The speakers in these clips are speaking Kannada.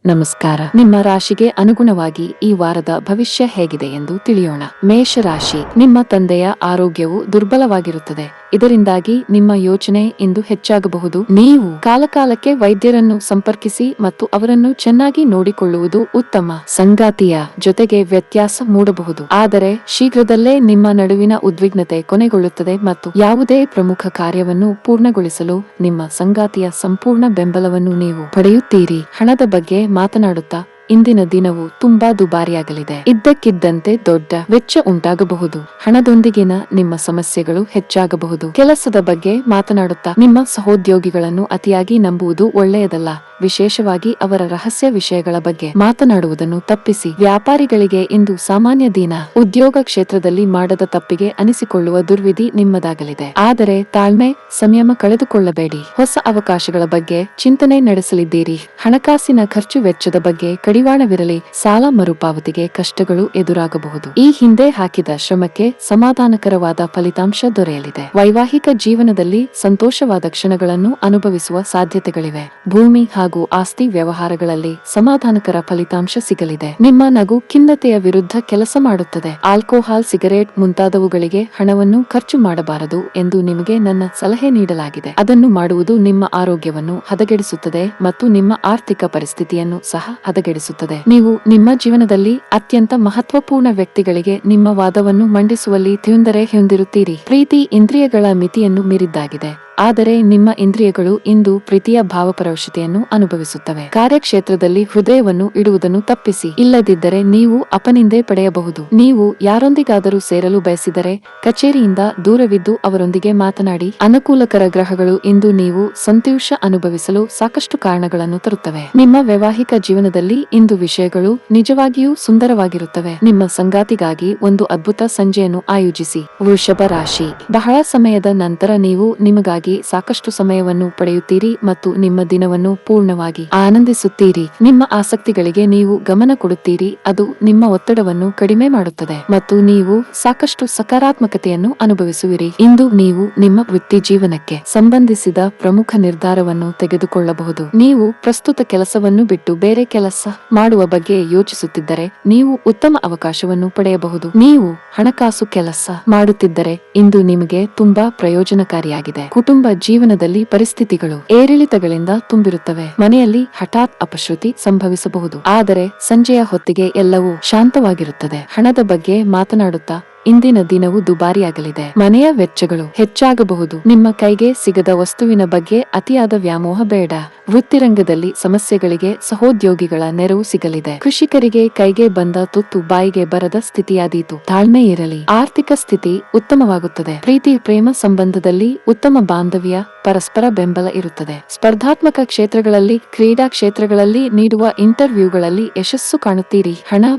ನಮಸ್ಕಾರ. ನಿಮ್ಮ ರಾಶಿಗೆ ಅನುಗುಣವಾಗಿ ಈ ವಾರದ ಭವಿಷ್ಯ ಹೇಗಿದೆ ಎಂದು ತಿಳಿಯೋಣ. ಮೇಷ ರಾಶಿ. ನಿಮ್ಮ ತಂದೆಯ ಆರೋಗ್ಯವು ದುರ್ಬಲವಾಗಿರುತ್ತದೆ. ಇದರಿಂದಾಗಿ ನಿಮ್ಮ ಯೋಚನೆ ಇಂದು ಹೆಚ್ಚಾಗಬಹುದು. ನೀವು ಕಾಲಕಾಲಕ್ಕೆ ವೈದ್ಯರನ್ನು ಸಂಪರ್ಕಿಸಿ ಮತ್ತು ಅವರನ್ನು ಚೆನ್ನಾಗಿ ನೋಡಿಕೊಳ್ಳುವುದು ಉತ್ತಮ. ಸಂಗಾತಿಯ ಜೊತೆಗೆ ವ್ಯತ್ಯಾಸ ಮೂಡಬಹುದು, ಆದರೆ ಶೀಘ್ರದಲ್ಲೇ ನಿಮ್ಮ ನಡುವಿನ ಉದ್ವಿಗ್ನತೆ ಕೊನೆಗೊಳ್ಳುತ್ತದೆ ಮತ್ತು ಯಾವುದೇ ಪ್ರಮುಖ ಕಾರ್ಯವನ್ನು ಪೂರ್ಣಗೊಳಿಸಲು ನಿಮ್ಮ ಸಂಗಾತಿಯ ಸಂಪೂರ್ಣ ಬೆಂಬಲವನ್ನು ನೀವು ಪಡೆಯುತ್ತೀರಿ. ಹಣದ ಬಗ್ಗೆ ಮಾತನಾಡುತ್ತಾ ಇಂದಿನ ದಿನವು ತುಂಬಾ ದುಬಾರಿಯಾಗಲಿದೆ. ಇದ್ದಕ್ಕಿದ್ದಂತೆ ದೊಡ್ಡ ವೆಚ್ಚ ಉಂಟಾಗಬಹುದು. ಹಣದೊಂದಿಗಿನ ನಿಮ್ಮ ಸಮಸ್ಯೆಗಳು ಹೆಚ್ಚಾಗಬಹುದು. ಕೆಲಸದ ಬಗ್ಗೆ ಮಾತನಾಡುತ್ತಾ ನಿಮ್ಮ ಸಹೋದ್ಯೋಗಿಗಳನ್ನು ಅತಿಯಾಗಿ ನಂಬುವುದು ಒಳ್ಳೆಯದಲ್ಲ. ವಿಶೇಷವಾಗಿ ಅವರ ರಹಸ್ಯ ವಿಷಯಗಳ ಬಗ್ಗೆ ಮಾತನಾಡುವುದನ್ನು ತಪ್ಪಿಸಿ. ವ್ಯಾಪಾರಿಗಳಿಗೆ ಇಂದು ಸಾಮಾನ್ಯ ದಿನ. ಉದ್ಯೋಗ ಕ್ಷೇತ್ರದಲ್ಲಿ ಮಾಡದ ತಪ್ಪಿಗೆ ಅನಿಸಿಕೊಳ್ಳುವ ದುರ್ವಿಧಿ ನಿಮ್ಮದಾಗಲಿದೆ. ಆದರೆ ತಾಳ್ಮೆ, ಸಂಯಮ ಕಳೆದುಕೊಳ್ಳಬೇಡಿ. ಹೊಸ ಅವಕಾಶಗಳ ಬಗ್ಗೆ ಚಿಂತನೆ ನಡೆಸಲಿದ್ದೀರಿ. ಹಣಕಾಸಿನ ಖರ್ಚು ವೆಚ್ಚದ ಬಗ್ಗೆ ಕಡಿವಾಣವಿರಲಿ. ಸಾಲ ಮರುಪಾವತಿಗೆ ಕಷ್ಟಗಳು ಎದುರಾಗಬಹುದು. ಈ ಹಿಂದೆ ಹಾಕಿದ ಶ್ರಮಕ್ಕೆ ಸಮಾಧಾನಕರವಾದ ಫಲಿತಾಂಶ ದೊರೆಯಲಿದೆ. ವೈವಾಹಿಕ ಜೀವನದಲ್ಲಿ ಸಂತೋಷವಾದ ಕ್ಷಣಗಳನ್ನು ಅನುಭವಿಸುವ ಸಾಧ್ಯತೆಗಳಿವೆ. ಭೂಮಿ ಹಾಗೂ ಆಸ್ತಿ ವ್ಯವಹಾರಗಳಲ್ಲಿ ಸಮಾಧಾನಕರ ಫಲಿತಾಂಶ ಸಿಗಲಿದೆ. ನಿಮ್ಮ ನಗು ಖಿನ್ನತೆಯ ವಿರುದ್ಧ ಕೆಲಸ ಮಾಡುತ್ತದೆ. ಆಲ್ಕೋಹಾಲ್, ಸಿಗರೇಟ್ ಮುಂತಾದವುಗಳಿಗೆ ಹಣವನ್ನು ಖರ್ಚು ಮಾಡಬಾರದು ಎಂದು ನಿಮಗೆ ನನ್ನ ಸಲಹೆ ನೀಡಲಾಗಿದೆ. ಅದನ್ನು ಮಾಡುವುದು ನಿಮ್ಮ ಆರೋಗ್ಯವನ್ನು ಹದಗೆಡಿಸುತ್ತದೆ ಮತ್ತು ನಿಮ್ಮ ಆರ್ಥಿಕ ಪರಿಸ್ಥಿತಿಯನ್ನು ಸಹ ಹದಗೆಡಿಸುತ್ತದೆ. ನೀವು ನಿಮ್ಮ ಜೀವನದಲ್ಲಿ ಅತ್ಯಂತ ಮಹತ್ವಪೂರ್ಣ ವ್ಯಕ್ತಿಗಳಿಗೆ ನಿಮ್ಮ ವಾದವನ್ನು ಮಂಡಿಸುವಲ್ಲಿ ತೊಂದರೆ ಹೊಂದಿರುತ್ತೀರಿ. ಪ್ರೀತಿ ಇಂದ್ರಿಯಗಳ ಮಿತಿಯನ್ನು ಮೀರಿದ್ದಾಗಿದೆ, ಆದರೆ ನಿಮ್ಮ ಇಂದ್ರಿಯಗಳು ಇಂದು ಪ್ರೀತಿಯ ಭಾವಪರವಶತೆಯನ್ನು ಅನುಭವಿಸುತ್ತವೆ. ಕಾರ್ಯಕ್ಷೇತ್ರದಲ್ಲಿ ಹೃದಯವನ್ನು ಇಡುವುದನ್ನು ತಪ್ಪಿಸಿ, ಇಲ್ಲದಿದ್ದರೆ ನೀವು ಅಪನಿಂದೆ ಪಡೆಯಬಹುದು. ನೀವು ಯಾರೊಂದಿಗಾದರೂ ಸೇರಲು ಬಯಸಿದರೆ ಕಚೇರಿಯಿಂದ ದೂರವಿದ್ದು ಅವರೊಂದಿಗೆ ಮಾತನಾಡಿ. ಅನುಕೂಲಕರ ಗ್ರಹಗಳು ಇಂದು ನೀವು ಸಂತೋಷ ಅನುಭವಿಸಲು ಸಾಕಷ್ಟು ಕಾರಣಗಳನ್ನು ತರುತ್ತವೆ. ನಿಮ್ಮ ವೈವಾಹಿಕ ಜೀವನದಲ್ಲಿ ಇಂದು ವಿಷಯಗಳು ನಿಜವಾಗಿಯೂ ಸುಂದರವಾಗಿರುತ್ತವೆ. ನಿಮ್ಮ ಸಂಗಾತಿಗಾಗಿ ಒಂದು ಅದ್ಭುತ ಸಂಜೆಯನ್ನು ಆಯೋಜಿಸಿ. ವೃಷಭ ರಾಶಿ. ಬಹಳ ಸಮಯದ ನಂತರ ನೀವು ನಿಮಗಾಗಿ ಸಾಕಷ್ಟು ಸಮಯವನ್ನು ಪಡೆಯುತ್ತೀರಿ ಮತ್ತು ನಿಮ್ಮ ದಿನವನ್ನು ಪೂರ್ಣವಾಗಿ ಆನಂದಿಸುತ್ತೀರಿ. ನಿಮ್ಮ ಆಸಕ್ತಿಗಳಿಗೆ ನೀವು ಗಮನ ಕೊಡುತ್ತೀರಿ. ಅದು ನಿಮ್ಮ ಒತ್ತಡವನ್ನು ಕಡಿಮೆ ಮಾಡುತ್ತದೆ ಮತ್ತು ನೀವು ಸಾಕಷ್ಟು ಸಕಾರಾತ್ಮಕತೆಯನ್ನು ಅನುಭವಿಸುವಿರಿ. ಇಂದು ನೀವು ನಿಮ್ಮ ವೃತ್ತಿ ಜೀವನಕ್ಕೆ ಸಂಬಂಧಿಸಿದ ಪ್ರಮುಖ ನಿರ್ಧಾರವನ್ನು ತೆಗೆದುಕೊಳ್ಳಬಹುದು. ನೀವು ಪ್ರಸ್ತುತ ಕೆಲಸವನ್ನು ಬಿಟ್ಟು ಬೇರೆ ಕೆಲಸ ಮಾಡುವ ಬಗ್ಗೆ ಯೋಚಿಸುತ್ತಿದ್ದರೆ ನೀವು ಉತ್ತಮ ಅವಕಾಶವನ್ನು ಪಡೆಯಬಹುದು. ನೀವು ಹಣಕಾಸು ಕೆಲಸ ಮಾಡುತ್ತಿದ್ದರೆ ಇಂದು ನಿಮಗೆ ತುಂಬಾ ಪ್ರಯೋಜನಕಾರಿಯಾಗಿದೆ. ಕುಟುಂಬ ಜೀವನದಲ್ಲಿ ಪರಿಸ್ಥಿತಿಗಳು ಏರಿಳಿತಗಳಿಂದ ತುಂಬಿರುತ್ತವೆ. ಮನೆಯಲ್ಲಿ ಹಠಾತ್ ಅಪಶ್ರುತಿ ಸಂಭವಿಸಬಹುದು, ಆದರೆ ಸಂಜೆಯ ಹೊತ್ತಿಗೆ ಎಲ್ಲವೂ ಶಾಂತವಾಗಿರುತ್ತದೆ. ಹಣದ ಬಗ್ಗೆ ಮಾತನಾಡುತ್ತಾ ಇಂದಿನ ದಿನವು ದುಬಾರಿಯಾಗಲಿದೆ. ಮನೆಯ ವೆಚ್ಚಗಳು ಹೆಚ್ಚಾಗಬಹುದು. ನಿಮ್ಮ ಕೈಗೆ ಸಿಗದ ವಸ್ತುವಿನ ಬಗ್ಗೆ ಅತಿಯಾದ ವ್ಯಾಮೋಹ ಬೇಡ. ವೃತ್ತಿರಂಗದಲ್ಲಿ ಸಮಸ್ಯೆಗಳಿಗೆ ಸಹೋದ್ಯೋಗಿಗಳ ನೆರವು ಸಿಗಲಿದೆ. ಕೃಷಿಕರಿಗೆ ಕೈಗೆ ಬಂದ ತುತ್ತು ಬಾಯಿಗೆ ಬರದ ಸ್ಥಿತಿಯಾದೀತು. ತಾಳ್ಮೆ ಇರಲಿ. ಆರ್ಥಿಕ ಸ್ಥಿತಿ ಉತ್ತಮವಾಗುತ್ತದೆ. ಪ್ರೀತಿ ಪ್ರೇಮ ಸಂಬಂಧದಲ್ಲಿ ಉತ್ತಮ ಬಾಂಧವ್ಯ, ಪರಸ್ಪರ ಬೆಂಬಲ ಇರುತ್ತದೆ. ಸ್ಪರ್ಧಾತ್ಮಕ ಕ್ಷೇತ್ರಗಳಲ್ಲಿ, ಕ್ರೀಡಾ ಕ್ಷೇತ್ರಗಳಲ್ಲಿ ನೀಡುವ ಇಂಟರ್ವ್ಯೂಗಳಲ್ಲಿ ಯಶಸ್ಸು ಕಾಣುತ್ತೀರಿ. ಹಣ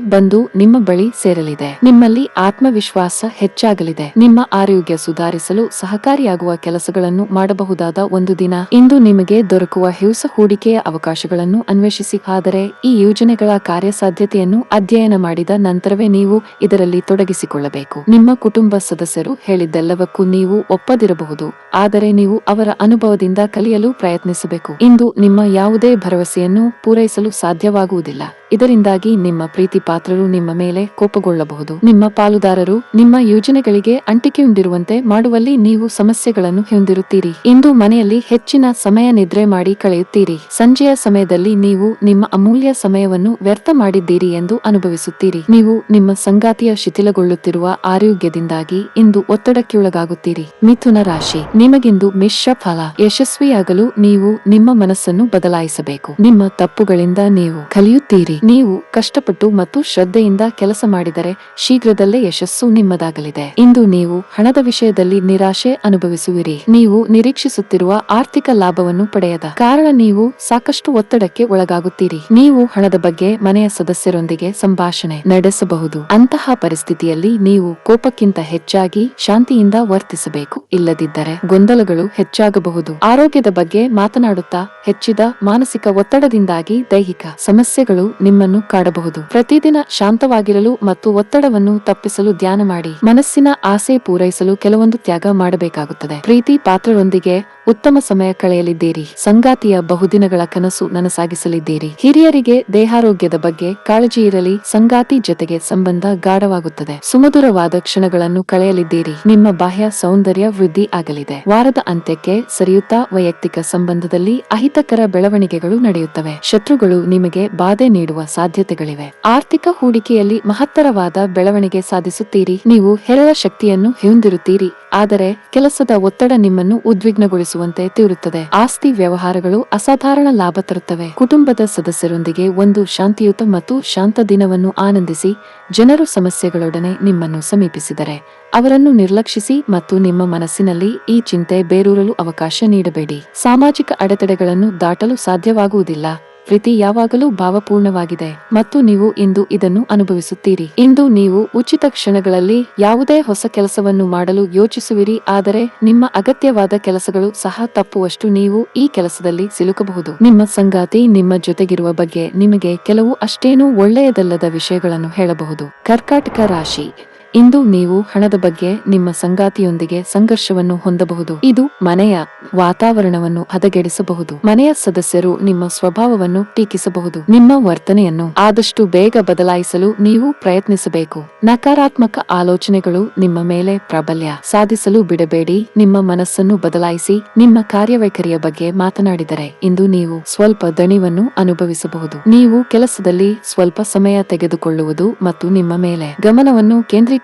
ಬಂದು ನಿಮ್ಮ ಬಳಿ ಸೇರಲಿದೆ. ನಿಮ್ಮಲ್ಲಿ ಆತ್ಮವಿಶ್ವಾಸ ಹೆಚ್ಚಾಗಲಿದೆ. ನಿಮ್ಮ ಆರೋಗ್ಯ ಸುಧಾರಿಸಲು ಸಹಕಾರಿಯಾಗುವ ಕೆಲಸಗಳನ್ನು ಮಾಡಬಹುದಾದ ಒಂದು ದಿನ. ಇಂದು ನಿಮಗೆ ದೊರಕುವ ಹೊಸ ಹೂಡಿಕೆಯ ಅವಕಾಶಗಳನ್ನು ಅನ್ವೇಷಿಸಿ. ಆದರೆ ಈ ಯೋಜನೆಗಳ ಕಾರ್ಯಸಾಧ್ಯತೆಯನ್ನು ಅಧ್ಯಯನ ಮಾಡಿದ ನಂತರವೇ ನೀವು ಇದರಲ್ಲಿ ತೊಡಗಿಸಿಕೊಳ್ಳಬೇಕು. ನಿಮ್ಮ ಕುಟುಂಬ ಸದಸ್ಯರು ಹೇಳಿದ್ದೆಲ್ಲವಕ್ಕೂ ನೀವು ಒಪ್ಪದಿರಬಹುದು, ಆದರೆ ನೀವು ಅವರ ಅನುಭವದಿಂದ ಕಲಿಯಲು ಪ್ರಯತ್ನಿಸಬೇಕು. ಇಂದು ನಿಮ್ಮ ಯಾವುದೇ ಭರವಸೆಯನ್ನು ಪೂರೈಸಲು ಸಾಧ್ಯವಾಗುವುದಿಲ್ಲ. ಇದರಿಂದಾಗಿ ನಿಮ್ಮ ಪ್ರೀತಿ ಪಾತ್ರರು ನಿಮ್ಮ ಮೇಲೆ ಕೋಪಗೊಳ್ಳಬಹುದು. ನಿಮ್ಮ ಪಾಲುದಾರರು ನಿಮ್ಮ ಯೋಜನೆಗಳಿಗೆ ಅಂಟಿಕೆಯುಂಡಿರುವಂತೆ ಮಾಡುವಲ್ಲಿ ನೀವು ಸಮಸ್ಯೆಗಳನ್ನು ಹೊಂದಿರುತ್ತೀರಿ. ಇಂದು ಮನೆಯಲ್ಲಿ ಹೆಚ್ಚಿನ ಸಮಯ ನಿದ್ರೆ ಮಾಡಿ ಕಳೆಯುತ್ತೀರಿ. ಸಂಜೆಯ ಸಮಯದಲ್ಲಿ ನೀವು ನಿಮ್ಮ ಅಮೂಲ್ಯ ಸಮಯವನ್ನು ವ್ಯರ್ಥ ಮಾಡಿದ್ದೀರಿ ಎಂದು ಅನುಭವಿಸುತ್ತೀರಿ. ನೀವು ನಿಮ್ಮ ಸಂಗಾತಿಯ ಶಿಥಿಲಗೊಳ್ಳುತ್ತಿರುವ ಆರೋಗ್ಯದಿಂದಾಗಿ ಇಂದು ಒತ್ತಡಕ್ಕೊಳಗಾಗುತ್ತೀರಿ. ಮಿಥುನ ರಾಶಿ. ನಿಮಗಿಂದು ಮಿಶ್ರ ಫಲ. ಯಶಸ್ವಿಯಾಗಲು ನೀವು ನಿಮ್ಮ ಮನಸ್ಸನ್ನು ಬದಲಾಯಿಸಬೇಕು. ನಿಮ್ಮ ತಪ್ಪುಗಳಿಂದ ನೀವು ಕಲಿಯುತ್ತೀರಿ. ನೀವು ಕಷ್ಟಪಟ್ಟು ಮತ್ತು ಶ್ರದ್ಧೆಯಿಂದ ಕೆಲಸ ಮಾಡಿದರೆ ಶೀಘ್ರದಲ್ಲೇ ಯಶಸ್ಸು ನಿಮ್ಮದಾಗಲಿದೆ. ಇಂದು ನೀವು ಹಣದ ವಿಷಯದಲ್ಲಿ ನಿರಾಶೆ ಅನುಭವಿಸುವಿರಿ. ನೀವು ನಿರೀಕ್ಷಿಸುತ್ತಿರುವ ಆರ್ಥಿಕ ಲಾಭವನ್ನು ಪಡೆಯದ ಕಾರಣ ನೀವು ಸಾಕಷ್ಟು ಒತ್ತಡಕ್ಕೆ ಒಳಗಾಗುತ್ತೀರಿ. ನೀವು ಹಣದ ಬಗ್ಗೆ ಮನೆಯ ಸದಸ್ಯರೊಂದಿಗೆ ಸಂಭಾಷಣೆ ನಡೆಸಬಹುದು. ಅಂತಹ ಪರಿಸ್ಥಿತಿಯಲ್ಲಿ ನೀವು ಕೋಪಕ್ಕಿಂತ ಹೆಚ್ಚಾಗಿ ಶಾಂತಿಯಿಂದ ವರ್ತಿಸಬೇಕು. ಇಲ್ಲದಿದ್ದರೆ ಗೊಂದಲಗಳು ಹೆಚ್ಚಾಗಬಹುದು. ಆರೋಗ್ಯದ ಬಗ್ಗೆ ಮಾತನಾಡುತ್ತಾ ಹೆಚ್ಚಿದ ಮಾನಸಿಕ ಒತ್ತಡದಿಂದಾಗಿ ದೈಹಿಕ ಸಮಸ್ಯೆಗಳು ನಿಮ್ಮನ್ನು ಕಾಡಬಹುದು. ಪ್ರತಿದಿನ ಶಾಂತವಾಗಿರಲು ಮತ್ತು ಒತ್ತಡವನ್ನು ತಪ್ಪಿಸಲು ಧ್ಯಾನ ಮಾಡಿ. ಮನಸ್ಸಿನ ಆಸೆ ಪೂರೈಸಲು ಕೆಲವೊಂದು ತ್ಯಾಗ ಮಾಡಬೇಕಾಗುತ್ತದೆ. ಪ್ರೀತಿ ಪಾತ್ರರೊಂದಿಗೆ ಉತ್ತಮ ಸಮಯ ಕಳೆಯಲಿದ್ದೀರಿ. ಸಂಗಾತಿಯ ಬಹುದಿನಗಳ ಕನಸು ನನಸಾಗಿಸಲಿದ್ದೀರಿ. ಹಿರಿಯರಿಗೆ ದೇಹಾರೋಗ್ಯದ ಬಗ್ಗೆ ಕಾಳಜಿ ಇರಲಿ. ಸಂಗಾತಿ ಜೊತೆಗೆ ಸಂಬಂಧ ಗಾಢವಾಗುತ್ತದೆ. ಸುಮಧುರವಾದ ಕ್ಷಣಗಳನ್ನು ಕಳೆಯಲಿದ್ದೀರಿ. ನಿಮ್ಮ ಬಾಹ್ಯ ಸೌಂದರ್ಯ ವೃದ್ಧಿ ಆಗಲಿದೆ. ವಾರದ ಅಂತ್ಯಕ್ಕೆ ಸರಿಯುತ್ತಾ ವೈಯಕ್ತಿಕ ಸಂಬಂಧದಲ್ಲಿ ಅಹಿತಕರ ಬೆಳವಣಿಗೆಗಳು ನಡೆಯುತ್ತವೆ. ಶತ್ರುಗಳು ನಿಮಗೆ ಬಾಧೆ ನೀಡುವ ಸಾಧ್ಯತೆಗಳಿವೆ. ಆರ್ಥಿಕ ಹೂಡಿಕೆಯಲ್ಲಿ ಮಹತ್ತರವಾದ ಬೆಳವಣಿಗೆ ಸಾಧಿಸುತ್ತೀರಿ. ನೀವು ಹೇರಳ ಶಕ್ತಿಯನ್ನು ಹೊಂದಿರುತ್ತೀರಿ, ಆದರೆ ಕೆಲಸದ ಒತ್ತಡ ನಿಮ್ಮನ್ನು ಉದ್ವಿಗ್ನಗೊಳಿಸುವಂತೆ ತೋರುತ್ತದೆ. ಆಸ್ತಿ ವ್ಯವಹಾರಗಳು ಅಸಾಧಾರಣ ಲಾಭ ತರುತ್ತವೆ. ಕುಟುಂಬದ ಸದಸ್ಯರೊಂದಿಗೆ ಒಂದು ಶಾಂತಿಯುತ ಮತ್ತು ಶಾಂತ ದಿನವನ್ನು ಆನಂದಿಸಿ. ಜನರು ಸಮಸ್ಯೆಗಳೊಡನೆ ನಿಮ್ಮನ್ನು ಸಮೀಪಿಸಿದರೆ ಅವರನ್ನು ನಿರ್ಲಕ್ಷಿಸಿ ಮತ್ತು ನಿಮ್ಮ ಮನಸ್ಸಿನಲ್ಲಿ ಈ ಚಿಂತೆ ಬೇರೂರಲು ಅವಕಾಶ ನೀಡಬೇಡಿ. ಸಾಮಾಜಿಕ ಅಡೆತಡೆಗಳನ್ನು ದಾಟಲು ಸಾಧ್ಯವಾಗುವುದಿಲ್ಲ. ಪ್ರೀತಿ ಯಾವಾಗಲೂ ಭಾವಪೂರ್ಣವಾಗಿದೆ ಮತ್ತು ನೀವು ಇಂದು ಇದನ್ನು ಅನುಭವಿಸುತ್ತೀರಿ. ಇಂದು ನೀವು ಉಚಿತ ಕ್ಷಣಗಳಲ್ಲಿ ಯಾವುದೇ ಹೊಸ ಕೆಲಸವನ್ನು ಮಾಡಲು ಯೋಚಿಸುವಿರಿ, ಆದರೆ ನಿಮ್ಮ ಅಗತ್ಯವಾದ ಕೆಲಸಗಳು ಸಹ ತಪ್ಪುವಷ್ಟು ನೀವು ಈ ಕೆಲಸದಲ್ಲಿ ಸಿಲುಕಬಹುದು. ನಿಮ್ಮ ಸಂಗಾತಿ ನಿಮ್ಮ ಜೊತೆಗಿರುವ ಬಗ್ಗೆ ನಿಮಗೆ ಕೆಲವು ಅಷ್ಟೇನೂ ಒಳ್ಳೆಯದಲ್ಲದ ವಿಷಯಗಳನ್ನು ಹೇಳಬಹುದು. ಕರ್ಕಾಟಕ ರಾಶಿ, ಇಂದು ನೀವು ಹಣದ ಬಗ್ಗೆ ನಿಮ್ಮ ಸಂಗಾತಿಯೊಂದಿಗೆ ಸಂಘರ್ಷವನ್ನು ಹೊಂದಬಹುದು. ಇದು ಮನೆಯ ವಾತಾವರಣವನ್ನು ಹದಗೆಡಿಸಬಹುದು. ಮನೆಯ ಸದಸ್ಯರು ನಿಮ್ಮ ಸ್ವಭಾವವನ್ನು ಟೀಕಿಸಬಹುದು. ನಿಮ್ಮ ವರ್ತನೆಯನ್ನು ಆದಷ್ಟು ಬೇಗ ಬದಲಾಯಿಸಲು ನೀವು ಪ್ರಯತ್ನಿಸಬೇಕು. ನಕಾರಾತ್ಮಕ ಆಲೋಚನೆಗಳು ನಿಮ್ಮ ಮೇಲೆ ಪ್ರಾಬಲ್ಯ ಸಾಧಿಸಲು ಬಿಡಬೇಡಿ. ನಿಮ್ಮ ಮನಸ್ಸನ್ನು ಬದಲಾಯಿಸಿ. ನಿಮ್ಮ ಕಾರ್ಯವೈಖರಿಯ ಬಗ್ಗೆ ಮಾತನಾಡಿದರೆ ಇಂದು ನೀವು ಸ್ವಲ್ಪ ದಣಿವನ್ನು ಅನುಭವಿಸಬಹುದು. ನೀವು ಕೆಲಸದಲ್ಲಿ ಸ್ವಲ್ಪ ಸಮಯ ತೆಗೆದುಕೊಳ್ಳುವುದು ಮತ್ತು ನಿಮ್ಮ ಮೇಲೆ ಗಮನವನ್ನು ಕೇಂದ್ರೀಕರಿಸುವುದು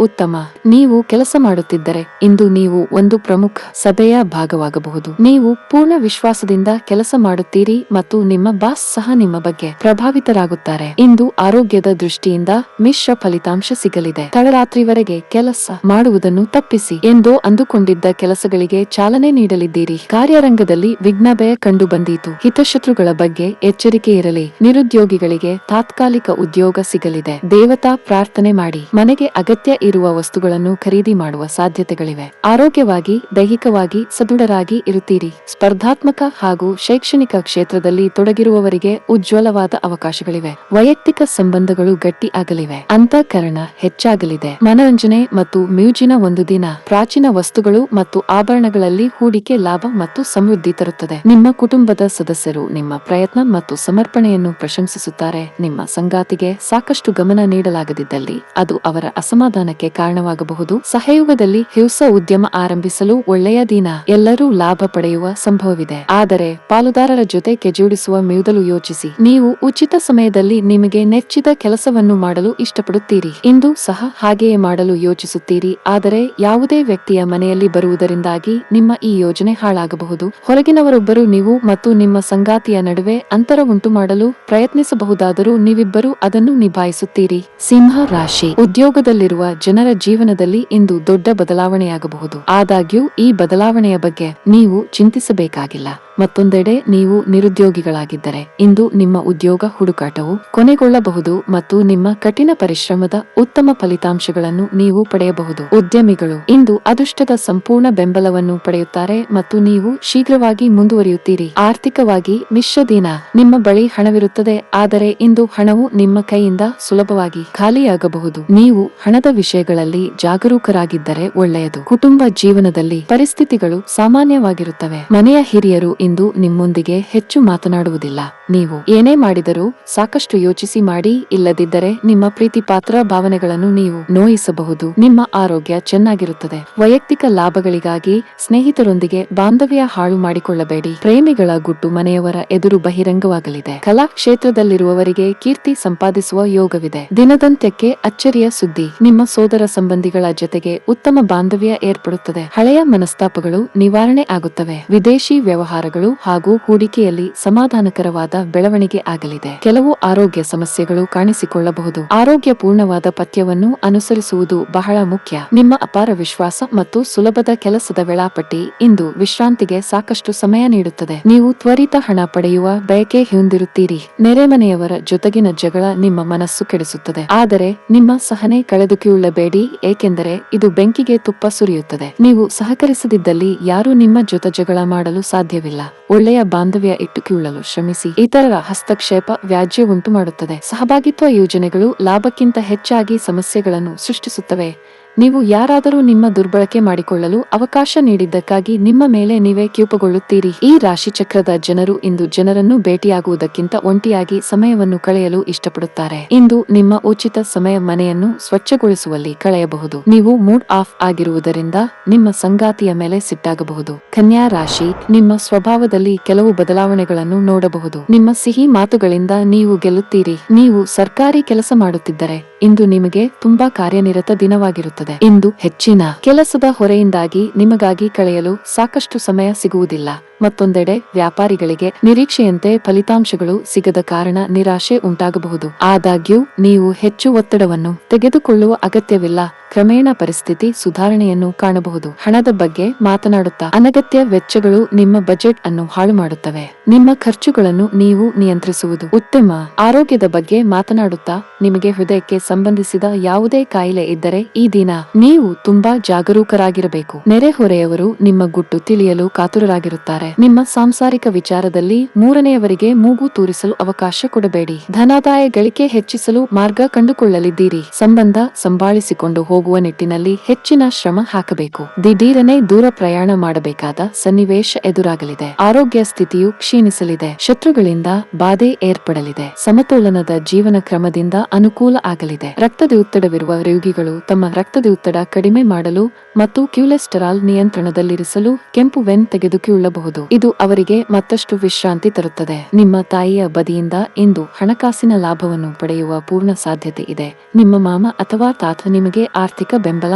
ಉತ್ತಮ. ನೀವು ಕೆಲಸ ಮಾಡುತ್ತಿದ್ದರೆ ಇಂದು ನೀವು ಒಂದು ಪ್ರಮುಖ ಸಭೆಯ ಭಾಗವಾಗಬಹುದು. ನೀವು ಪೂರ್ಣ ವಿಶ್ವಾಸದಿಂದ ಕೆಲಸ ಮಾಡುತ್ತೀರಿ ಮತ್ತು ನಿಮ್ಮ ಬಾಸ್ ಸಹ ನಿಮ್ಮ ಬಗ್ಗೆ ಪ್ರಭಾವಿತರಾಗುತ್ತಾರೆ. ಇಂದು ಆರೋಗ್ಯದ ದೃಷ್ಟಿಯಿಂದ ಮಿಶ್ರ ಫಲಿತಾಂಶ ಸಿಗಲಿದೆ. ತಡರಾತ್ರಿವರೆಗೆ ಕೆಲಸ ಮಾಡುವುದನ್ನು ತಪ್ಪಿಸಿ. ಎಂದೋ ಅಂದುಕೊಂಡಿದ್ದ ಕೆಲಸಗಳಿಗೆ ಚಾಲನೆ ನೀಡಲಿದ್ದೀರಿ. ಕಾರ್ಯರಂಗದಲ್ಲಿ ವಿಘ್ನಭಯ ಕಂಡು ಬಂದೀತು. ಹಿತಶತ್ರುಗಳ ಬಗ್ಗೆ ಎಚ್ಚರಿಕೆ ಇರಲಿ. ನಿರುದ್ಯೋಗಿಗಳಿಗೆ ತಾತ್ಕಾಲಿಕ ಉದ್ಯೋಗ ಸಿಗಲಿದೆ. ದೇವತಾ ಪ್ರಾರ್ಥನೆ ಮಾಡಿ. ಮನೆಗೆ ಅಗತ್ಯ ಇರುವ ವಸ್ತುಗಳನ್ನು ಖರೀದಿ ಮಾಡುವ ಸಾಧ್ಯತೆಗಳಿವೆ. ಆರೋಗ್ಯವಾಗಿ ದೈಹಿಕವಾಗಿ ಸದೃಢರಾಗಿ ಇರುತ್ತೀರಿ. ಸ್ಪರ್ಧಾತ್ಮಕ ಹಾಗೂ ಶೈಕ್ಷಣಿಕ ಕ್ಷೇತ್ರದಲ್ಲಿ ತೊಡಗಿರುವವರಿಗೆ ಉಜ್ವಲವಾದ ಅವಕಾಶಗಳಿವೆ. ವೈಯಕ್ತಿಕ ಸಂಬಂಧಗಳು ಗಟ್ಟಿ ಆಗಲಿವೆ. ಅಂತಃಕರಣ ಹೆಚ್ಚಾಗಲಿದೆ. ಮನರಂಜನೆ ಮತ್ತು ಮ್ಯೂಜಿನ ಒಂದು ದಿನ. ಪ್ರಾಚೀನ ವಸ್ತುಗಳು ಮತ್ತು ಆಭರಣಗಳಲ್ಲಿ ಹೂಡಿಕೆ ಲಾಭ ಮತ್ತು ಸಮೃದ್ಧಿ ತರುತ್ತದೆ. ನಿಮ್ಮ ಕುಟುಂಬದ ಸದಸ್ಯರು ನಿಮ್ಮ ಪ್ರಯತ್ನ ಮತ್ತು ಸಮರ್ಪಣೆಯನ್ನು ಪ್ರಶಂಸಿಸುತ್ತಾರೆ. ನಿಮ್ಮ ಸಂಗಾತಿಗೆ ಸಾಕಷ್ಟು ಗಮನ ನೀಡಲಾಗದಿದ್ದಲ್ಲಿ ಅದು ಅವರ ಅಸಮಾಧಾನಕ್ಕೆ ಕಾರಣವಾಗಬಹುದು. ಸಹಯೋಗದಲ್ಲಿ ಹೊಸ ಉದ್ಯಮ ಆರಂಭಿಸಲು ಒಳ್ಳೆಯ ದಿನ. ಎಲ್ಲರೂ ಲಾಭ ಪಡೆಯುವ ಸಂಭವವಿದೆ, ಆದರೆ ಪಾಲುದಾರರ ಜೊತೆ ಕೆಜೋಡಿಸುವ ಮೊದಲು ಯೋಚಿಸಿ. ನೀವು ಉಚಿತ ಸಮಯದಲ್ಲಿ ನಿಮಗೆ ನೆಚ್ಚಿದ ಕೆಲಸವನ್ನು ಮಾಡಲು ಇಷ್ಟಪಡುತ್ತೀರಿ. ಇಂದು ಸಹ ಹಾಗೆಯೇ ಮಾಡಲು ಯೋಚಿಸುತ್ತೀರಿ, ಆದರೆ ಯಾವುದೇ ವ್ಯಕ್ತಿಯ ಮನೆಯಲ್ಲಿ ಬರುವುದರಿಂದಾಗಿ ನಿಮ್ಮ ಈ ಯೋಜನೆ ಹಾಳಾಗಬಹುದು. ಹೊರಗಿನವರೊಬ್ಬರು ನೀವು ಮತ್ತು ನಿಮ್ಮ ಸಂಗಾತಿಯ ನಡುವೆ ಅಂತರ ಉಂಟು ಮಾಡಲು ಪ್ರಯತ್ನಿಸಬಹುದಾದರೂ ನೀವಿಬ್ಬರೂ ಅದನ್ನು ನಿಭಾಯಿಸುತ್ತೀರಿ. ಸಿಂಹ ರಾಶಿ, ಉದ್ಯೋಗದಲ್ಲಿರುವ ಜನರ ಜೀವನದಲ್ಲಿ ಇಂದು ದೊಡ್ಡ ಬದಲಾವಣೆಯಾಗಬಹುದು. ಆದಾಗ್ಯೂ ಈ ಬದಲಾವಣೆಯ ಬಗ್ಗೆ ನೀವು ಚಿಂತಿಸಬೇಕಾಗಿಲ್ಲ. ಮತ್ತೊಂದೆಡೆ ನೀವು ನಿರುದ್ಯೋಗಿಗಳಾಗಿದ್ದರೆ ಇಂದು ನಿಮ್ಮ ಉದ್ಯೋಗ ಹುಡುಕಾಟವು ಕೊನೆಗೊಳ್ಳಬಹುದು ಮತ್ತು ನಿಮ್ಮ ಕಠಿಣ ಪರಿಶ್ರಮದ ಉತ್ತಮ ಫಲಿತಾಂಶಗಳನ್ನು ನೀವು ಪಡೆಯಬಹುದು. ಉದ್ಯಮಿಗಳು ಇಂದು ಅದೃಷ್ಟದ ಸಂಪೂರ್ಣ ಬೆಂಬಲವನ್ನು ಪಡೆಯುತ್ತಾರೆ ಮತ್ತು ನೀವು ಶೀಘ್ರವಾಗಿ ಮುಂದುವರಿಯುತ್ತೀರಿ. ಆರ್ಥಿಕವಾಗಿ ಮಿಶ್ರ ದಿನ. ನಿಮ್ಮ ಬಳಿ ಹಣವಿರುತ್ತದೆ, ಆದರೆ ಇಂದು ಹಣವು ನಿಮ್ಮ ಕೈಯಿಂದ ಸುಲಭವಾಗಿ ಖಾಲಿಯಾಗಬಹುದು. ನೀವು ಹಣದ ವಿಷಯಗಳಲ್ಲಿ ಜಾಗರೂಕರಾಗಿದ್ದರೆ ಒಳ್ಳೆಯದು. ಕುಟುಂಬ ಜೀವನದಲ್ಲಿ ಪರಿಸ್ಥಿತಿಗಳು ಸಾಮಾನ್ಯವಾಗಿರುತ್ತವೆ. ಮನೆಯ ಹಿರಿಯರು ಇಂದು ನಿಮ್ಮೊಂದಿಗೆ ಹೆಚ್ಚು ಮಾತನಾಡುವುದಿಲ್ಲ. ನೀವು ಏನೇ ಮಾಡಿದರೂ ಸಾಕಷ್ಟು ಯೋಚಿಸಿ ಮಾಡಿ, ಇಲ್ಲದಿದ್ದರೆ ನಿಮ್ಮ ಪ್ರೀತಿ ಪಾತ್ರ ಭಾವನೆಗಳನ್ನು ನೀವು ನೋಯಿಸಬಹುದು. ನಿಮ್ಮ ಆರೋಗ್ಯ ಚೆನ್ನಾಗಿರುತ್ತದೆ. ವೈಯಕ್ತಿಕ ಲಾಭಗಳಿಗಾಗಿ ಸ್ನೇಹಿತರೊಂದಿಗೆ ಬಾಂಧವ್ಯ ಹಾಳು ಮಾಡಿಕೊಳ್ಳಬೇಡಿ. ಪ್ರೇಮಿಗಳ ಗುಟ್ಟು ಮನೆಯವರ ಎದುರು ಬಹಿರಂಗವಾಗಲಿದೆ. ಕಲಾ ಕ್ಷೇತ್ರದಲ್ಲಿರುವವರಿಗೆ ಕೀರ್ತಿ ಸಂಪಾದಿಸುವ ಯೋಗವಿದೆ. ದಿನದಂತ್ಯಕ್ಕೆ ಅಚ್ಚರಿಯ ಸುದ್ದಿ. ನಿಮ್ಮ ಸೋದರ ಸಂಬಂಧಿಗಳ ಜೊತೆಗೆ ಉತ್ತಮ ಬಾಂಧವ್ಯ ಏರ್ಪಡುತ್ತದೆ. ಹಳೆಯ ಮನಸ್ತಾಪಗಳು ನಿವಾರಣೆ ಆಗುತ್ತವೆ. ವಿದೇಶಿ ವ್ಯವಹಾರಗಳು ಹಾಗೂ ಹೂಡಿಕೆಯಲ್ಲಿ ಸಮಾಧಾನಕರವಾದ ಬೆಳವಣಿಗೆ ಆಗಲಿದೆ. ಕೆಲವು ಆರೋಗ್ಯ ಸಮಸ್ಯೆಗಳು ಕಾಣಿಸಿಕೊಳ್ಳಬಹುದು. ಆರೋಗ್ಯಪೂರ್ಣವಾದ ಪಥ್ಯವನ್ನು ಅನುಸರಿಸುವುದು ಬಹಳ ಮುಖ್ಯ. ನಿಮ್ಮ ಅಪಾರ ವಿಶ್ವಾಸ ಮತ್ತು ಸುಲಭದ ಕೆಲಸದ ವೇಳಾಪಟ್ಟಿ ಇಂದು ವಿಶ್ರಾಂತಿಗೆ ಸಾಕಷ್ಟು ಸಮಯ ನೀಡುತ್ತದೆ. ನೀವು ತ್ವರಿತ ಹಣ ಪಡೆಯುವ ಬಯಕೆ ಹೊಂದಿರುತ್ತೀರಿ. ನೆರೆಮನೆಯವರ ಜೊತೆಗಿನ ಜಗಳ ನಿಮ್ಮ ಮನಸ್ಸು ಕೆಡಿಸುತ್ತದೆ, ಆದರೆ ನಿಮ್ಮ ಸಹನೆ ಕಳೆದುಕೊಳ್ಳಬೇಡಿ, ಏಕೆಂದರೆ ಇದು ಬೆಂಕಿಗೆ ತುಪ್ಪ ಸುರಿಯುತ್ತದೆ. ನೀವು ಸಹಕರಿಸದಿದ್ದಲ್ಲಿ ಯಾರೂ ನಿಮ್ಮ ಜೊತೆ ಜಗಳ ಮಾಡಲು ಸಾಧ್ಯವಿಲ್ಲ. ಒಳ್ಳೆಯ ಬಾಂಧವ್ಯ ಇಟ್ಟುಕೊಳ್ಳಲು ಶ್ರಮಿಸಿ. ಇತರರ ಹಸ್ತಕ್ಷೇಪ ವ್ಯಾಜ್ಯ ಉಂಟು ಮಾಡುತ್ತದೆ. ಸಹಭಾಗಿತ್ವ ಯೋಜನೆಗಳು ಲಾಭಕ್ಕಿಂತ ಹೆಚ್ಚಾಗಿ ಸಮಸ್ಯೆಗಳನ್ನು ಸೃಷ್ಟಿಸುತ್ತವೆ. ನೀವು ಯಾರಾದರೂ ನಿಮ್ಮ ದುರ್ಬಳಕೆ ಮಾಡಿಕೊಳ್ಳಲು ಅವಕಾಶ ನೀಡಿದ್ದಕ್ಕಾಗಿ ನಿಮ್ಮ ಮೇಲೆ ನೀವೇ ಕೋಪಗೊಳ್ಳುತ್ತೀರಿ. ಈ ರಾಶಿಚಕ್ರದ ಜನರು ಇಂದು ಜನರನ್ನು ಭೇಟಿಯಾಗುವುದಕ್ಕಿಂತ ಒಂಟಿಯಾಗಿ ಸಮಯವನ್ನು ಕಳೆಯಲು ಇಷ್ಟಪಡುತ್ತಾರೆ. ಇಂದು ನಿಮ್ಮ ಉಚಿತ ಸಮಯ ಮನೆಯನ್ನು ಸ್ವಚ್ಛಗೊಳಿಸುವಲ್ಲಿ ಕಳೆಯಬಹುದು. ನೀವು ಮೂಡ್ ಆಫ್ ಆಗಿರುವುದರಿಂದ ನಿಮ್ಮ ಸಂಗಾತಿಯ ಮೇಲೆ ಸಿಟ್ಟಾಗಬಹುದು. ಕನ್ಯಾ ರಾಶಿ, ನಿಮ್ಮ ಸ್ವಭಾವದಲ್ಲಿ ಕೆಲವು ಬದಲಾವಣೆಗಳನ್ನು ನೋಡಬಹುದು. ನಿಮ್ಮ ಸಿಹಿ ಮಾತುಗಳಿಂದ ನೀವು ಗೆಲ್ಲುತ್ತೀರಿ. ನೀವು ಸರ್ಕಾರಿ ಕೆಲಸ ಮಾಡುತ್ತಿದ್ದರೆ ಇಂದು ನಿಮಗೆ ತುಂಬಾ ಕಾರ್ಯನಿರತ ದಿನವಾಗಿರುತ್ತದೆ. ಇಂದು ಹೆಚ್ಚಿನ ಕೆಲಸದ ಹೊರೆಯಿಂದಾಗಿ ನಿಮಗಾಗಿ ಕಳೆಯಲು ಸಾಕಷ್ಟು ಸಮಯ ಸಿಗುವುದಿಲ್ಲ. ಮತ್ತೊಂದೆಡೆ ವ್ಯಾಪಾರಿಗಳಿಗೆ ನಿರೀಕ್ಷೆಯಂತೆ ಫಲಿತಾಂಶಗಳು ಸಿಗದ ಕಾರಣ ನಿರಾಶೆ ಉಂಟಾಗಬಹುದು. ಆದಾಗ್ಯೂ ನೀವು ಹೆಚ್ಚು ಒತ್ತಡವನ್ನು ತೆಗೆದುಕೊಳ್ಳುವ ಅಗತ್ಯವಿಲ್ಲ. ಕ್ರಮೇಣ ಪರಿಸ್ಥಿತಿ ಸುಧಾರಣೆಯನ್ನು ಕಾಣಬಹುದು. ಹಣದ ಬಗ್ಗೆ ಮಾತನಾಡುತ್ತಾ ಅನಗತ್ಯ ವೆಚ್ಚಗಳು ನಿಮ್ಮ ಬಜೆಟ್ ಅನ್ನು ಹಾಳು ಮಾಡುತ್ತವೆ. ನಿಮ್ಮ ಖರ್ಚುಗಳನ್ನು ನೀವು ನಿಯಂತ್ರಿಸುವುದು ಉತ್ತಮ. ಆರೋಗ್ಯದ ಬಗ್ಗೆ ಮಾತನಾಡುತ್ತಾ ನಿಮಗೆ ಹೃದಯಕ್ಕೆ ಸಂಬಂಧಿಸಿದ ಯಾವುದೇ ಕಾಯಿಲೆ ಇದ್ದರೆ ಈ ದಿನ ನೀವು ತುಂಬಾ ಜಾಗರೂಕರಾಗಿರಬೇಕು. ನೆರೆಹೊರೆಯವರು ನಿಮ್ಮ ಗುಟ್ಟು ತಿಳಿಯಲು ಕಾತುರರಾಗಿರುತ್ತಾರೆ. ನಿಮ್ಮ ಸಾಂಸಾರಿಕ ವಿಚಾರದಲ್ಲಿ ಮೂರನೆಯವರಿಗೆ ಮೂಗು ತೂರಿಸಲು ಅವಕಾಶ ಕೊಡಬೇಡಿ. ಧನಾದಾಯ ಗಳಿಕೆ ಹೆಚ್ಚಿಸಲು ಮಾರ್ಗ ಕಂಡುಕೊಳ್ಳಲಿದ್ದೀರಿ. ಸಂಬಂಧ ಸಂಭಾಳಿಸಿಕೊಂಡು ಹೋಗುವ ನಿಟ್ಟಿನಲ್ಲಿ ಹೆಚ್ಚಿನ ಶ್ರಮ ಹಾಕಬೇಕು. ದಿಢೀರನೆ ದೂರ ಪ್ರಯಾಣ ಮಾಡಬೇಕಾದ ಸನ್ನಿವೇಶ ಎದುರಾಗಲಿದೆ. ಆರೋಗ್ಯ ಸ್ಥಿತಿಯು ಕ್ಷೀಣಿಸಲಿದೆ. ಶತ್ರುಗಳಿಂದ ಬಾಧೆ ಏರ್ಪಡಲಿದೆ. ಸಮತೋಲನದ ಜೀವನ ಕ್ರಮದಿಂದ ಅನುಕೂಲ ಆಗಲಿದೆ. ರಕ್ತದೊತ್ತಡವಿರುವ ರೋಗಿಗಳು ತಮ್ಮ ರಕ್ತದೊತ್ತಡ ಕಡಿಮೆ ಮಾಡಲು ಮತ್ತು ಕೊಲೆಸ್ಟರಾಲ್ ನಿಯಂತ್ರಣದಲ್ಲಿರಿಸಲು ಕೆಂಪು ವೆನ್ ತೆಗೆದುಕೊಳ್ಳಬಹುದು. ಇದು ಅವರಿಗೆ ಮತ್ತಷ್ಟು ವಿಶ್ರಾಂತಿ ತರುತ್ತದೆ. ನಿಮ್ಮ ತಾಯಿಯ ಬದಿಯಿಂದ ಇಂದು ಹಣಕಾಸಿನ ಲಾಭವನ್ನು ಪಡೆಯುವ ಪೂರ್ಣ ಸಾಧ್ಯತೆ ಇದೆ. ನಿಮ್ಮ ಮಾಮ ಅಥವಾ ತಾತ ನಿಮಗೆ ಆರ್ಥಿಕ ಬೆಂಬಲ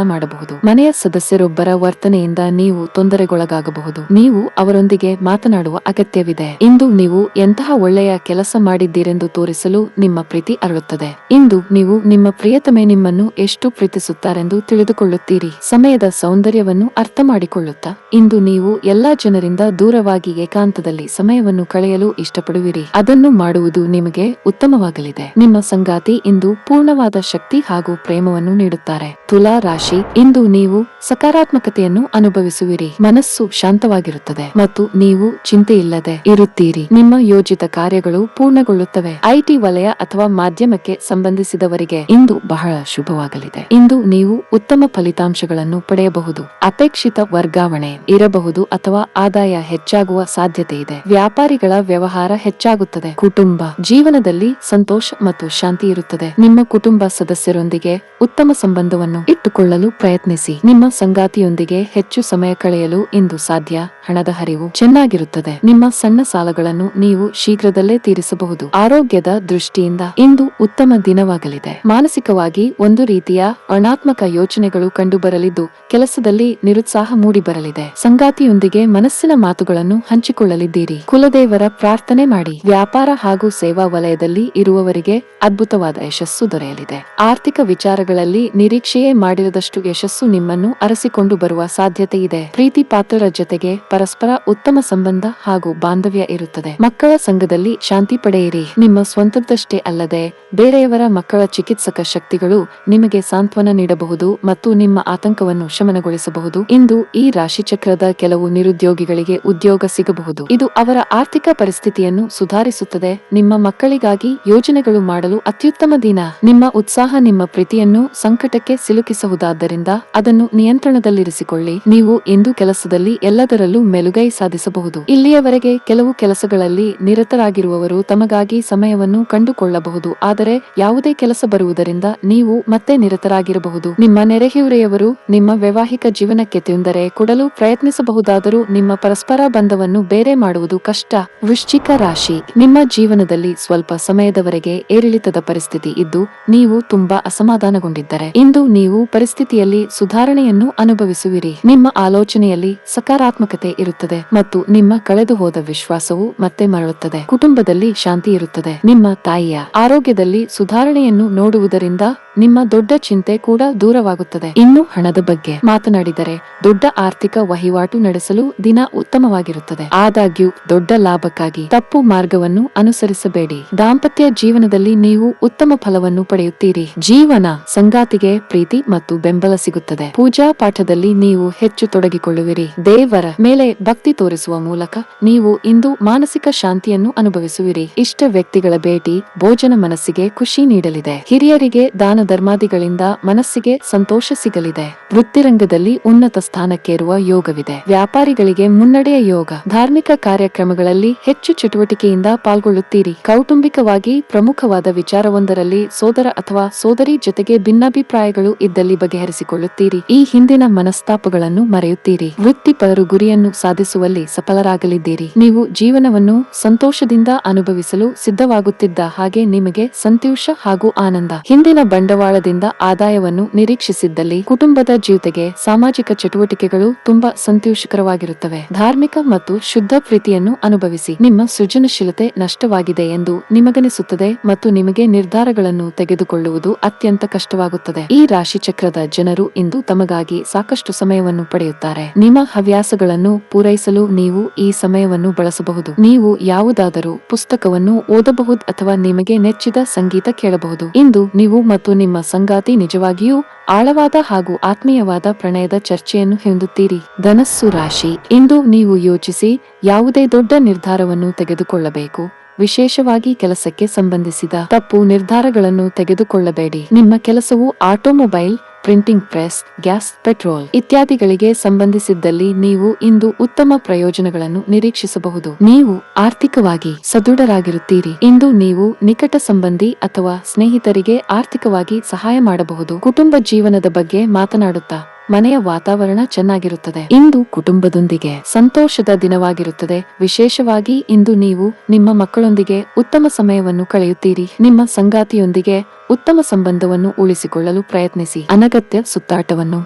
ಮಾಡಬಹುದು. ಮನೆಯ ಸದಸ್ಯರೊಬ್ಬರ ವರ್ತನೆಯಿಂದ ನೀವು ತೊಂದರೆಗೊಳಗಾಗಬಹುದು. ನೀವು ಅವರೊಂದಿಗೆ ಮಾತನಾಡುವ ಅಗತ್ಯವಿದೆ. ಇಂದು ನೀವು ಎಂತಹ ಒಳ್ಳೆಯ ಕೆಲಸ ಮಾಡಿದ್ದೀರೆಂದು ತೋರಿಸಲು ನಿಮ್ಮ ಪ್ರೀತಿ ಅರಳುತ್ತದೆ. ಇಂದು ನೀವು ನಿಮ್ಮ ಪ್ರಿಯತಮೆ ನಿಮ್ಮನ್ನು ಎಷ್ಟು ಪ್ರೀತಿಸುತ್ತಾರೆಂದು ತಿಳಿದುಕೊಳ್ಳುತ್ತೀರಿ. ಸಮಯದ ಸೌಂದರ್ಯವನ್ನು ಅರ್ಥ ಮಾಡಿಕೊಳ್ಳುತ್ತಾ ಇಂದು ನೀವು ಎಲ್ಲಾ ಜನರಿಂದ ದೂರವಾಗಿ ಏಕಾಂತದಲ್ಲಿ ಸಮಯವನ್ನು ಕಳೆಯಲು ಇಷ್ಟಪಡುವಿರಿ. ಅದನ್ನು ಮಾಡುವುದು ನಿಮಗೆ ಉತ್ತಮವಾಗಲಿದೆ. ನಿಮ್ಮ ಸಂಗಾತಿ ಇಂದು ಪೂರ್ಣವಾದ ಶಕ್ತಿ ಹಾಗೂ ಪ್ರೇಮವನ್ನು ನೀಡುತ್ತಾರೆ. ತುಲಾ ರಾಶಿ, ಇಂದು ನೀವು ಸಕಾರಾತ್ಮಕತೆಯನ್ನು ಅನುಭವಿಸುವಿರಿ. ಮನಸ್ಸು ಶಾಂತವಾಗಿರುತ್ತದೆ ಮತ್ತು ನೀವು ಚಿಂತೆಯಿಲ್ಲದೆ ಇರುತ್ತೀರಿ. ನಿಮ್ಮ ಯೋಜಿತ ಕಾರ್ಯಗಳು ಪೂರ್ಣಗೊಳ್ಳುತ್ತವೆ. ಐಟಿ ವಲಯ ಅಥವಾ ಮಾಧ್ಯಮಕ್ಕೆ ಸಂಬಂಧಿಸಿದವರಿಗೆ ಇಂದು ಬಹಳ ಶುಭವಾಗಲಿದೆ. ಇಂದು ನೀವು ಉತ್ತಮ ಫಲಿತಾಂಶಗಳನ್ನು ಪಡೆಯಬಹುದು. ಅಪೇಕ್ಷಿತ ವರ್ಗಾವಣೆ ಇರಬಹುದು ಅಥವಾ ಆದಾಯ ಹೆಚ್ಚಾಗುವ ಸಾಧ್ಯತೆ ಇದೆ. ವ್ಯಾಪಾರಿಗಳ ವ್ಯವಹಾರ ಹೆಚ್ಚಾಗುತ್ತದೆ. ಕುಟುಂಬ ಜೀವನದಲ್ಲಿ ಸಂತೋಷ ಮತ್ತು ಶಾಂತಿ ಇರುತ್ತದೆ. ನಿಮ್ಮ ಕುಟುಂಬ ಸದಸ್ಯರೊಂದಿಗೆ ಉತ್ತಮ ಸಂಬಂಧವನ್ನು ಇಟ್ಟುಕೊಳ್ಳಲು ಪ್ರಯತ್ನಿಸಿ. ನಿಮ್ಮ ಸಂಗಾತಿಯೊಂದಿಗೆ ಹೆಚ್ಚು ಸಮಯ ಕಳೆಯಲು ಇಂದು ಸಾಧ್ಯ. ಹಣದ ಹರಿವು ಚೆನ್ನಾಗಿರುತ್ತದೆ. ನಿಮ್ಮ ಸಣ್ಣ ಸಾಲಗಳನ್ನು ನೀವು ಶೀಘ್ರದಲ್ಲೇ ತೀರಿಸಬಹುದು. ಆರೋಗ್ಯದ ದೃಷ್ಟಿಯಿಂದ ಇಂದು ಉತ್ತಮ ದಿನವಾಗಲಿದೆ. ಮಾನಸಿಕವಾಗಿ ಒಂದು ರೀತಿಯ ಋಣಾತ್ಮಕ ಯೋಚನೆಗಳು ಕಂಡುಬರಲಿದ್ದು ಕೆಲಸದಲ್ಲಿ ನಿರುತ್ಸಾಹ ಮೂಡಿಬರಲಿದೆ. ಸಂಗಾತಿಯೊಂದಿಗೆ ಮನಸ್ಸಿನ ಮಾತುಗಳನ್ನು ಹಂಚಿಕೊಳ್ಳಲಿದ್ದೀರಿ. ಕುಲದೇವರ ಪ್ರಾರ್ಥನೆ ಮಾಡಿ. ವ್ಯಾಪಾರ ಹಾಗೂ ಸೇವಾ ವಲಯದಲ್ಲಿ ಇರುವವರಿಗೆ ಅದ್ಭುತವಾದ ಯಶಸ್ಸು ದೊರೆಯಲಿದೆ. ಆರ್ಥಿಕ ವಿಚಾರಗಳಲ್ಲಿ ನಿರೀಕ್ಷೆಯೇ ಮಾಡಿರದಷ್ಟು ಯಶಸ್ಸು ನಿಮ್ಮನ್ನು ಅರಸಿಕೊಂಡು ಬರುವ ಸಾಧ್ಯತೆ ಇದೆ. ಪ್ರೀತಿ ಪಾತ್ರರ ಜೊತೆಗೆ ಪರಸ್ಪರ ಉತ್ತಮ ಸಂಬಂಧ ಹಾಗೂ ಬಾಂಧವ್ಯ ಇರುತ್ತದೆ. ಮಕ್ಕಳ ಸಂಘದಲ್ಲಿ ಶಾಂತಿ ಪಡೆಯಿರಿ. ನಿಮ್ಮ ಸ್ವಂತದ್ದಷ್ಟೇ ಅಲ್ಲದೆ ಬೇರೆಯವರ ಮಕ್ಕಳ ಚಿಕಿತ್ಸಕ ಶಕ್ತಿಗಳು ನಿಮಗೆ ಸಾಂತ್ವನ ನೀಡಬಹುದು ಮತ್ತು ನಿಮ್ಮ ಆತಂಕವನ್ನು ಶಮನಗೊಳಿಸಬಹುದು. ಇಂದು ಈ ರಾಶಿಚಕ್ರದ ಕೆಲವು ನಿರುದ್ಯೋಗಿಗಳಿಗೆ ಉದ್ಯೋಗ ಸಿಗಬಹುದು. ಇದು ಅವರ ಆರ್ಥಿಕ ಪರಿಸ್ಥಿತಿಯನ್ನು ಸುಧಾರಿಸುತ್ತದೆ. ನಿಮ್ಮ ಮಕ್ಕಳಿಗಾಗಿ ಯೋಜನೆಗಳು ಮಾಡಲು ಅತ್ಯುತ್ತಮ ದಿನ. ನಿಮ್ಮ ಉತ್ಸಾಹ ನಿಮ್ಮ ಪ್ರೀತಿಯನ್ನು ಸಂಕಟಕ್ಕೆ ಸಿಲುಕಿಸಬಹುದಾದ್ದರಿಂದ ಅದನ್ನು ನಿಯಂತ್ರಣದಲ್ಲಿರಿಸಿಕೊಳ್ಳಿ. ನೀವು ಇಂದು ಕೆಲಸದಲ್ಲಿ ಎಲ್ಲದರಲ್ಲೂ ಮೆಲುಗೈ ಸಾಧಿಸಬಹುದು. ಇಲ್ಲಿಯವರೆಗೆ ಕೆಲವು ಕೆಲಸಗಳಲ್ಲಿ ನಿರತರಾಗಿರುವವರು ತಮಗಾಗಿ ಸಮಯವನ್ನು ಕಂಡುಕೊಳ್ಳಬಹುದು. ಆದರೆ ಯಾವುದೇ ಕೆಲಸ ಬರುವುದರಿಂದ ನೀವು ಮತ್ತೆ ನಿರತರಾಗಿರಬಹುದು. ನಿಮ್ಮ ನೆರೆಹೊರೆಯವರು ನಿಮ್ಮ ವೈವಾಹಿಕ ಜೀವನಕ್ಕೆ ತೊಂದರೆ ಕೊಡಲು ಪ್ರಯತ್ನಿಸಬಹುದಾದರೂ ನಿಮ್ಮ ಪರಸ್ಪರ ಬಂಧವನ್ನು ಬೇರೆ ಮಾಡುವುದು ಕಷ್ಟ. ವೃಶ್ಚಿಕ ರಾಶಿ, ನಿಮ್ಮ ಜೀವನದಲ್ಲಿ ಸ್ವಲ್ಪ ಸಮಯದವರೆಗೆ ಏರಿಳಿತದ ಪರಿಸ್ಥಿತಿ ಇದ್ದು ನೀವು ತುಂಬಾ ಅಸಮಾಧಾನಗೊಂಡಿದ್ದರೆ ಇಂದು ನೀವು ಪರಿಸ್ಥಿತಿಯಲ್ಲಿ ಸುಧಾರಣೆಯನ್ನು ಅನುಭವಿಸುವಿರಿ. ನಿಮ್ಮ ಆಲೋಚನೆಯಲ್ಲಿ ಸಕಾರಾತ್ಮಕತೆ ಇರುತ್ತದೆ ಮತ್ತು ನಿಮ್ಮ ಕಳೆದು ಹೋದ ವಿಶ್ವಾಸವು ಮತ್ತೆ ಮರಳುತ್ತದೆ. ಕುಟುಂಬದಲ್ಲಿ ಶಾಂತಿ ಇರುತ್ತದೆ. ನಿಮ್ಮ ತಾಯಿಯ ಆರೋಗ್ಯದಲ್ಲಿ ಸುಧಾರಣೆಯನ್ನು ನೋಡುವುದರಿಂದ ನಿಮ್ಮ ದೊಡ್ಡ ಚಿಂತೆ ಕೂಡ ದೂರವಾಗುತ್ತದೆ. ಇನ್ನು ಹಣದ ಬಗ್ಗೆ ಮಾತನಾಡಿದರೆ ದೊಡ್ಡ ಆರ್ಥಿಕ ವಹಿವಾಟು ನಡೆಸಲು ದಿನ ಉತ್ತಮವಾಗಿರುತ್ತದೆ. ಆದಾಗ್ಯೂ ದೊಡ್ಡ ಲಾಭಕ್ಕಾಗಿ ತಪ್ಪು ಮಾರ್ಗವನ್ನು ಅನುಸರಿಸಬೇಡಿ. ದಾಂಪತ್ಯ ಜೀವನದಲ್ಲಿ ನೀವು ಉತ್ತಮ ಫಲವನ್ನು ಪಡೆಯುತ್ತೀರಿ. ಜೀವನ ಸಂಗಾತಿಗೆ ಪ್ರೀತಿ ಮತ್ತು ಬೆಂಬಲ ಸಿಗುತ್ತದೆ. ಪೂಜಾ ಪಾಠದಲ್ಲಿ ನೀವು ಹೆಚ್ಚು ತೊಡಗಿಕೊಳ್ಳುವಿರಿ. ದೇವರ ಮೇಲೆ ಭಕ್ತಿ ತೋರಿಸುವ ಮೂಲಕ ನೀವು ಇಂದು ಮಾನಸಿಕ ಶಾಂತಿಯನ್ನು ಅನುಭವಿಸುವಿರಿ. ಇಷ್ಟ ವ್ಯಕ್ತಿಗಳ ಭೇಟಿ ಭೋಜನ ಮನಸ್ಸಿಗೆ ಖುಷಿ ನೀಡಲಿದೆ. ಹಿರಿಯರಿಗೆ ದಾನ ಧರ್ಮಾದಿಗಳಿಂದ ಮನಸ್ಸಿಗೆ ಸಂತೋಷ ಸಿಗಲಿದೆ. ವೃತ್ತಿರಂಗದಲ್ಲಿ ಉನ್ನತ ಸ್ಥಾನಕ್ಕೇರುವ ಯೋಗವಿದೆ. ವ್ಯಾಪಾರಿಗಳಿಗೆ ಮುನ್ನಡೆಯ ಯೋಗ. ಧಾರ್ಮಿಕ ಕಾರ್ಯಕ್ರಮಗಳಲ್ಲಿ ಹೆಚ್ಚು ಚಟುವಟಿಕೆಯಿಂದ ಪಾಲ್ಗೊಳ್ಳುತ್ತೀರಿ. ಕೌಟುಂಬಿಕವಾಗಿ ಪ್ರಮುಖವಾದ ವಿಚಾರವೊಂದರಲ್ಲಿ ಸೋದರ ಅಥವಾ ಸೋದರಿ ಜೊತೆಗೆ ಭಿನ್ನಾಭಿಪ್ರಾಯಗಳು ಇದ್ದಲ್ಲಿ ಬಗೆಹರಿಸಿಕೊಳ್ಳುತ್ತೀರಿ. ಈ ಹಿಂದಿನ ಮನಸ್ತಾಪಗಳನ್ನು ಮರೆಯುತ್ತೀರಿ. ವೃತ್ತಿಪರರು ಗುರಿಯನ್ನು ಸಾಧಿಸುವಲ್ಲಿ ಸಫಲರಾಗಲಿದ್ದೀರಿ. ನೀವು ಜೀವನವನ್ನು ಸಂತೋಷದಿಂದ ಅನುಭವಿಸಲು ಸಿದ್ಧವಾಗುತ್ತಿದ್ದ ಹಾಗೆ ನಿಮಗೆ ಸಂತೋಷ ಹಾಗೂ ಆನಂದ. ಹಿಂದಿನ ಬಂಡವಾಳದಿಂದ ಆದಾಯವನ್ನು ನಿರೀಕ್ಷಿಸಿದ್ದಲ್ಲಿ ಕುಟುಂಬದ ಜೊತೆಗೆ ಸಾಮಾಜಿಕ ಚಟುವಟಿಕೆಗಳು ತುಂಬಾ ಸಂತೋಷಕರವಾಗಿರುತ್ತವೆ. ಧಾರ್ಮಿಕ ಮತ್ತು ಶುದ್ಧ ಪ್ರೀತಿಯನ್ನು ಅನುಭವಿಸಿ. ನಿಮ್ಮ ಸೃಜನಶೀಲತೆ ನಷ್ಟವಾಗಿದೆ ಎಂದು ನಿಮಗನಿಸುತ್ತದೆ ಮತ್ತು ನಿಮಗೆ ನಿರ್ಧಾರಗಳನ್ನು ತೆಗೆದುಕೊಳ್ಳುವುದು ಅತ್ಯಂತ ಕಷ್ಟವಾಗುತ್ತದೆ. ಈ ರಾಶಿ ಚಕ್ರದ ಜನರು ಇಂದು ತಮಗಾಗಿ ಸಾಕಷ್ಟು ಸಮಯವನ್ನು ಪಡೆಯುತ್ತಾರೆ. ನಿಮ್ಮ ಹವ್ಯಾಸಗಳನ್ನು ಪೂರೈಸಲು ನೀವು ಈ ಸಮಯವನ್ನು ಬಳಸಬಹುದು. ನೀವು ಯಾವುದಾದರೂ ಪುಸ್ತಕವನ್ನು ಓದಬಹುದು ಅಥವಾ ನಿಮಗೆ ನೆಚ್ಚಿದ ಸಂಗೀತ ಕೇಳಬಹುದು. ಇಂದು ನೀವು ಮತ್ತು ನಿಮ್ಮ ಸಂಗಾತಿ ನಿಜವಾಗಿಯೂ ಆಳವಾದ ಹಾಗೂ ಆತ್ಮೀಯವಾದ ಪ್ರಣಯದ ಚರ್ಚೆಯನ್ನು ಹೊಂದುತ್ತೀರಿ. ಧನಸ್ಸು ರಾಶಿ. ಇಂದು ನೀವು ಯೋಚಿಸಿ ಯಾವುದೇ ದೊಡ್ಡ ನಿರ್ಧಾರವನ್ನು ತೆಗೆದುಕೊಳ್ಳಬೇಕು. ವಿಶೇಷವಾಗಿ ಕೆಲಸಕ್ಕೆ ಸಂಬಂಧಿಸಿದ ತಪ್ಪು ನಿರ್ಧಾರಗಳನ್ನು ತೆಗೆದುಕೊಳ್ಳಬೇಡಿ. ನಿಮ್ಮ ಕೆಲಸವು automobile, printing press, gas, petrol ಇತ್ಯಾದಿಗಳಿಗೆ ಸಂಬಂಧಿಸಿದ್ದಲ್ಲಿ ನೀವು ಇಂದು ಉತ್ತಮ ಪ್ರಯೋಜನಗಳನ್ನು ನಿರೀಕ್ಷಿಸಬಹುದು. ನೀವು ಆರ್ಥಿಕವಾಗಿ ಸದೃಢರಾಗಿರುತ್ತೀರಿ. ಇಂದು ನೀವು ನಿಕಟ ಸಂಬಂಧಿ ಅಥವಾ ಸ್ನೇಹಿತರಿಗೆ ಆರ್ಥಿಕವಾಗಿ ಸಹಾಯ ಮಾಡಬಹುದು. ಕುಟುಂಬ ಜೀವನದ ಬಗ್ಗೆ ಮಾತನಾಡುತ್ತಾ ಮನೆಯ ವಾತಾವರಣ ಚೆನ್ನಾಗಿರುತ್ತದೆ. ಇಂದು ಕುಟುಂಬದೊಂದಿಗೆ ಸಂತೋಷದ ದಿನವಾಗಿರುತ್ತದೆ. ವಿಶೇಷವಾಗಿ ಇಂದು ನೀವು ನಿಮ್ಮ ಮಕ್ಕಳೊಂದಿಗೆ ಉತ್ತಮ ಸಮಯವನ್ನು ಕಳೆಯುತ್ತೀರಿ. ನಿಮ್ಮ ಸಂಗಾತಿಯೊಂದಿಗೆ ಉತ್ತಮ ಸಂಬಂಧವನ್ನು ಉಳಿಸಿಕೊಳ್ಳಲು ಪ್ರಯತ್ನಿಸಿ. ಅನಗತ್ಯ ಸುತ್ತಾಟವನ್ನು.